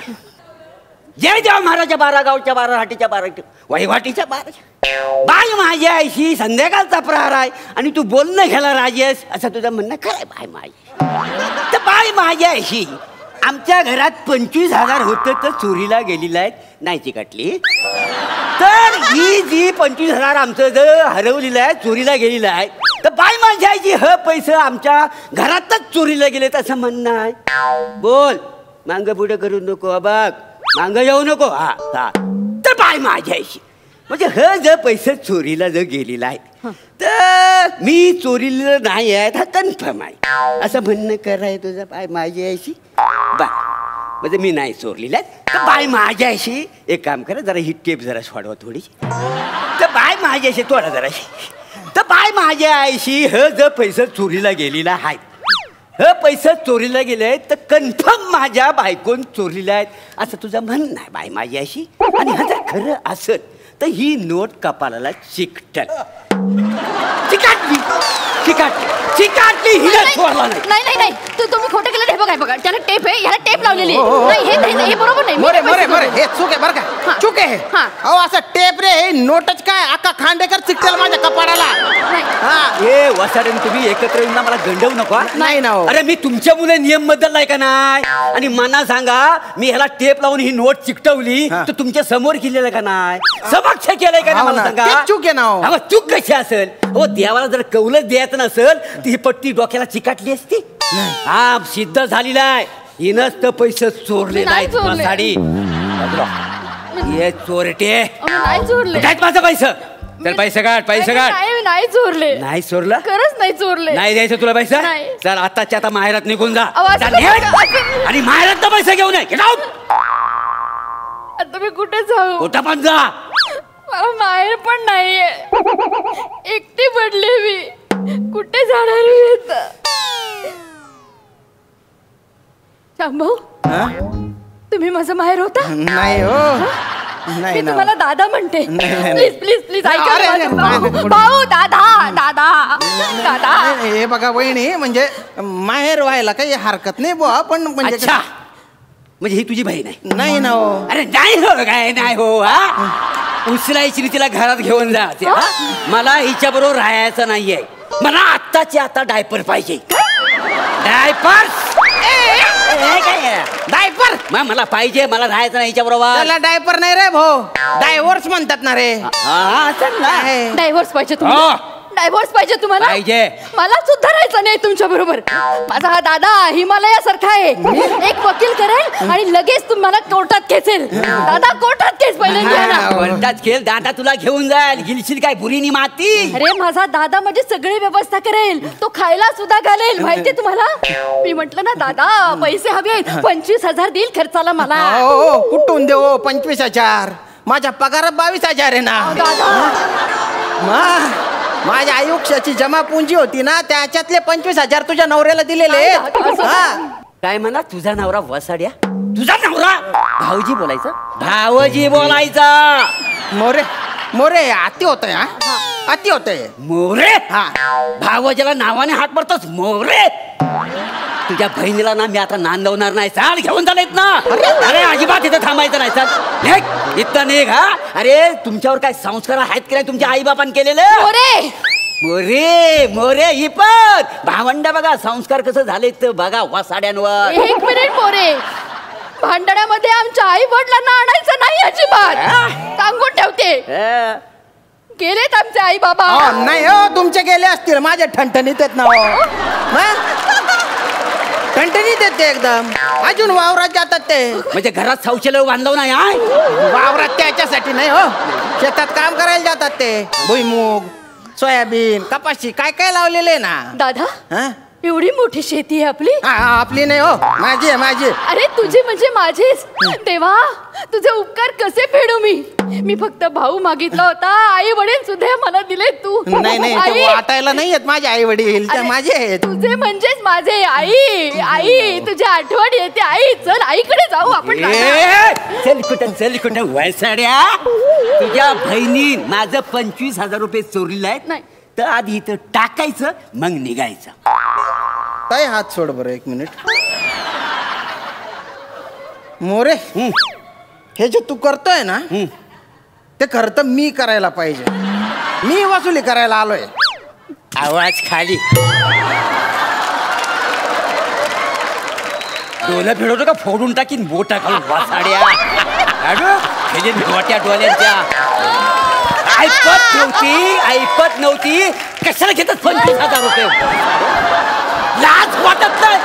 जय देव महाराजा 12 गावच्या 12 हाटीच्या 12 वहिवाटीच्या 12. बाय माझी आईशी संध्याकाळचा प्रहार आहे आणि तू बोलणं घ्यायला राजेश असं तुझं म्हणणं खरंय. बाय माझी तर बाय माझ्या आईशी आमच्या घरात 25,000 होतं तर चोरीला गेलेलं आहेत नाही चिकटली. तर ही जी 25,000 आमचं जर हरवलेलं आहे चोरीला गेलेलं आहे तर बाय माझ्या आईची ह पैसे आमच्या घरातच चोरीला गेलेत असं म्हणणं आहे. बोल मांग पुढे करू नको बघ मांग येऊ नको. हा हा तर बाय माझ्या आईशी म्हणजे ह जर पैसे चोरीला जर गेलेला आहे तर मी चोरीला नाही आहे हा कन्फर्म आहे असं म्हणणं कराय तुझं बाय माझ्या आईशी. बाय म्हणजे मी नाही चोरलेला आहे तर बाय माझ्या आईशी एक काम करा जरा ही टेप जरा वाढवा थोडीशी. तर बाय माझ्या आईशी थोडा जरा तर बाय माझ्या आईशी ह जर पैसे चोरीला गेलेला आहे ह पैसे चोरीला गेले आहेत तर कन्फर्म माझ्या बायकोन चोरीला आहेत असं तुझं म्हणणं आहे बाय माझ्या आईशी. आणि हा जर खरं असत तर ही नोट कपालाला चिकटल. चिकाटली चिकाटली हिला चोरला नाही. नाही नाही नाही तुम्ही खोटं केलं हे बघा बघा त्याला टेप आहे याला टेप लावलेली नाही हे बरोबर नाही. मोरे मोरे मोरे हे चूक आहे बरं का चूक आहे. अहो असं टेप रे हे नोटच काय अख्खा खांडेकर चिकटेल माझ्या कपाडाला. हे वसाडून तुम्ही एकत्र येऊन मला गंडवू नको. नाही ना. अरे मी तुमच्या मुले नियम बदललाय का नाही आणि मला सांगा मी ह्याला टेप लावून ही नोट चिकटवली तर तुमच्या समोर केलेलं का नाही समक्ष केलंय का नाही मला सांगा. चूक आहे ना. चूक कशी असेल हो देवाला जर कौलच द्यायचं नसेल ती ही पट्टी डोक्याला चिकाटली असती. हा सिद्ध झालेला आहे हिनच तर पैसे चोरले नाहीत साडी. हे चोरटे नाही चोरले माझं पैसे चल पैसे काढ पैसे काढ. नाही चोरले नाही चोरलं खरंच नाही चोरले. नाही द्यायचं तुला पैसा चल आताच्या आता माहेरात निघून जा आणि माहेरात पैसे घेऊन ये. आता मी कुठे जाऊ कुठं पण जा मला माहेर पण नाहीये एकटी पडले मी कुठे जाणार मी. शांभाऊ तुम्ही माझं माहेर होता. नाही हो मी तुम्हाला दादा म्हणते प्लीज प्लीज प्लीज ऐका भाऊ दादा दादा दादा. हे बघा वहिनी म्हणजे माहेर व्हायला काही हरकत नाही बुवा पण म्हणजे अच्छा म्हणजे ही तुझी बहीण आहे. नाही ना हो. अरे नाही हो काय नाही हो. हा उचलायची तिला घरात घेऊन जा. मला हिच्या बरोबर राहायचं नाहीये मला आत्ताची आता डायपर पाहिजे. डायपर डायपर मला पाहिजे मला राहायचं नाही हिच्या बरोबर. त्याला डायपर नाही रे भाऊ डायव्हर्स म्हणतात ना रे. डायव्हर्स पाहिजे तुम्हाला डायव्हर्स पाहिजे तुम्हाला पाहिजे. मला सुद्धा राहायचं नाही तुमच्या बरोबर. माझा हा दादा हिमालयासारखा आहे एक वकील करेल आणि लगेच तुम्हाला कोर्टात खेचेल. दादा कोर्टात केस पहिले कोर्टात खेळ दादा तुला घेऊन जाईल गिलशील काय बुरीनी माती. अरे माझा दादा माझी सगळी व्यवस्था करेल तो खायला सुद्धा घालेल माहितीये तुम्हाला. मी म्हंटल ना दादा पैसे हवे 25,000 देईल खर्चाला मला. कुठून देऊ 25,000 माझ्या पगारात 22,000 आहे ना. माझ्या आयुष्याची जमा पुंजी होती ना त्याच्यातले 25,000 तुझ्या नवऱ्याला दिलेले. काय म्हणा तुझा नवरा वसाड्या तुझा नवरा भाऊजी बोलायचं भाऊजी बोलायचा. मोरे मोरे अति होतंय अति होतंय. मोरे हा भाऊजीला नावाने हात मारतोस मोरे. तुझ्या बहिणीला ना मी आता नांदवणार नाही. चाल घेऊन चालत ना. अरे अजिबात इथं थांबायचं नाही. चाल इथं निघ. हा अरे तुमच्यावर काय संस्कार आहेत की नाही तुमच्या आई बापान केलेले. मोरे मोरे ही पण भावंड बघा संस्कार कसं झाले तर बघा वासाड्यांवर. एक मिनिट मोरे भांडण्यामध्ये आमच्या आई वडिलांना आणायचं नाही अजिबात सांगून ठेवते. गेलेत आमचे आई बाबा. नाही हो तुमचे गेले असतील माझे ठणठणीत आहेत ना. ठणठणीत आहेत ते एकदम अजून वावरात जातात ते. म्हणजे घरात शौचालय बांधव नाही. वावरात त्याच्यासाठी नाही हो शेतात काम करायला जातात ते. भुईमूग सोयाबीन कपाशी काय काय लावलेले ना. दादा एवढी मोठी शेती आहे आपली. आपली नाही हो, माझी आहे माझी. अरे तुझी म्हणजे माझीच. देवा तुझे उपकार कसे फेडू मी फक्त भाऊ मागितला होता, आई वडील सुद्धा मला दिले तू. नाही ते वाटायला नाही आहेत माझे आई वडील, त्या माझे आहेत. तुझे म्हणजेच माझे. आई तुझी आठवण येते. आई चल आईकडे जाऊ आपण. चल कुठं वयसाड्या. तुझ्या बहिणी माझं 25,000 रुपये चोरलेलं आहेत. नाही तर आधी इथं टाकायचं मग निघायचं. ताई हात सोड बरं 1 मिनिट. मोरे हे जे तू करतोय ना ते खरं तर मी करायला पाहिजे. मी वसुली करायला आलोय. आवाज खाली. डोलं फिरवतो का फोडून टाकीन बोटा खाऊन वासाड्या. मोठ्या डोल्यांच्या ऐपत नव्हती कशाला घेतात 25,000 रुपये. लाज वाटत नाही.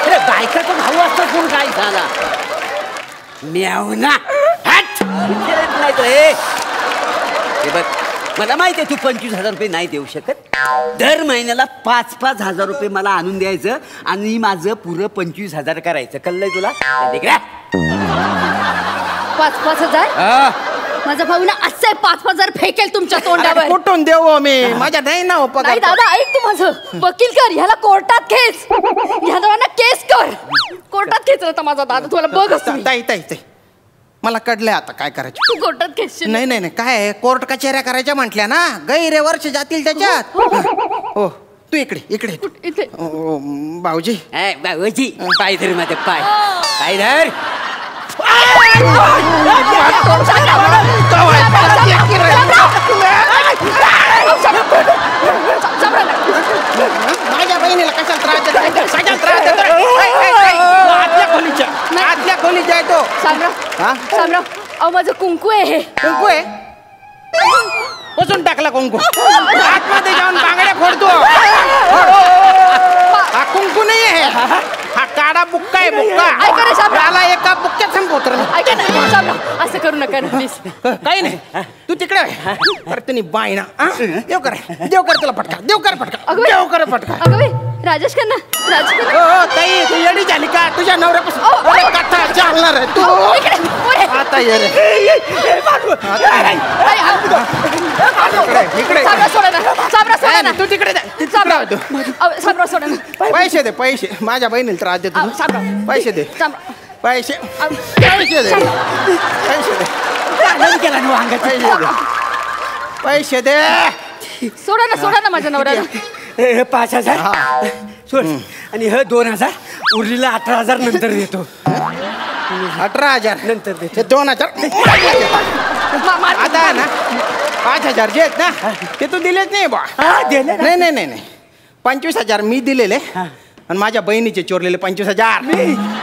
अरे बायकाचा भाऊ असतो कोण काय झाला म्यावना. नाही तर हे बघ मला माहिती आहे तू 25,000 रुपये नाही देऊ शकत. दर महिन्याला 5,000 रुपये मला आणून द्यायचं आणि माझं पुरं 25,000 करायचं. कळलंय तुला? 5,000 माझा भाऊ ना असे 5,000 फेकेल तुमच्या तोंडावर. कुठून देऊ मी? माझ्या नाही ना नाही दादा ऐक तू माझं. वकील कर ह्याला कोर्टात खेच. ह्या केस कर कोर्टात खेच आता माझा दादा. तुला बघ ताई मला कळलंय आता काय करायचं. तू कोर्टात खेच. नाही काय कोर्ट कचेऱ्या करायच्या म्हटल्या ना गैरे वर्ष जातील त्याच्यात. हो तू इकडे इथे भाऊजी पाय धर माझे पाय धर. माझ्या बहिणीला कशाला त्रास आतल्या खोलीच्या आहे तो. शामराव अहो माझं कुंकू आहे. हे कुंकू आहे. बसून टाकला कुंकू आतमध्ये जाऊन बांगड्या फोडतो. हा कुंकू नाही आहे. हा काळा बुक्का आहे बुक्का. त्याला एका बुक्क्यात संपवतो. असं करू नका प्लीज. काही नाही तू तिकडे करते बाई ना. देव कर तुला पटका. देव कर पटका. राजेश खन्ना ताई तू येडी झाली का? तुझ्या नवऱ्यापासून कथा चालणार आहे तू. आता ये रे इकडे. तू तिकडे पैसे दे. पैसे माझ्या बहिणीला त्रास देतो. पैसे दे. पैसे पैसे दे. सोडा ना माझ्या नवऱ्याला. 5,000 सोड आणि हे 2,000 उरलेला 18,000 नंतर देतो. 18,000 नंतर देतो. 2,000 आता ना 5,000 जे आहेत ना ते तू दिलेच नाही बा. नाही 25,000 मी दिलेले आणि माझ्या बहिणीचे चोरलेले 25,000.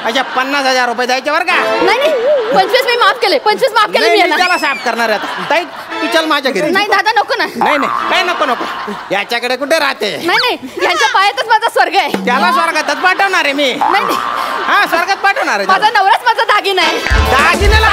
अशा 50,000 रुपये द्यायचे बरं का? नाही 25 मी माफ केले. 25 माफ केले मी. त्याला साफ करणार आहे आता. ताई तू चल माझ्या घरी. नाही दादा नको ना. नाही काय नको याच्याकडे कुठे राहते? नाही यांच्या पायातच माझा स्वर्ग आहे. त्याला स्वर्गातच पाठवणार आहे मी. नाही हा स्वर्गात पाठवणार आहे. माझा नवराच माझा दागिना आहे. दागिन्याला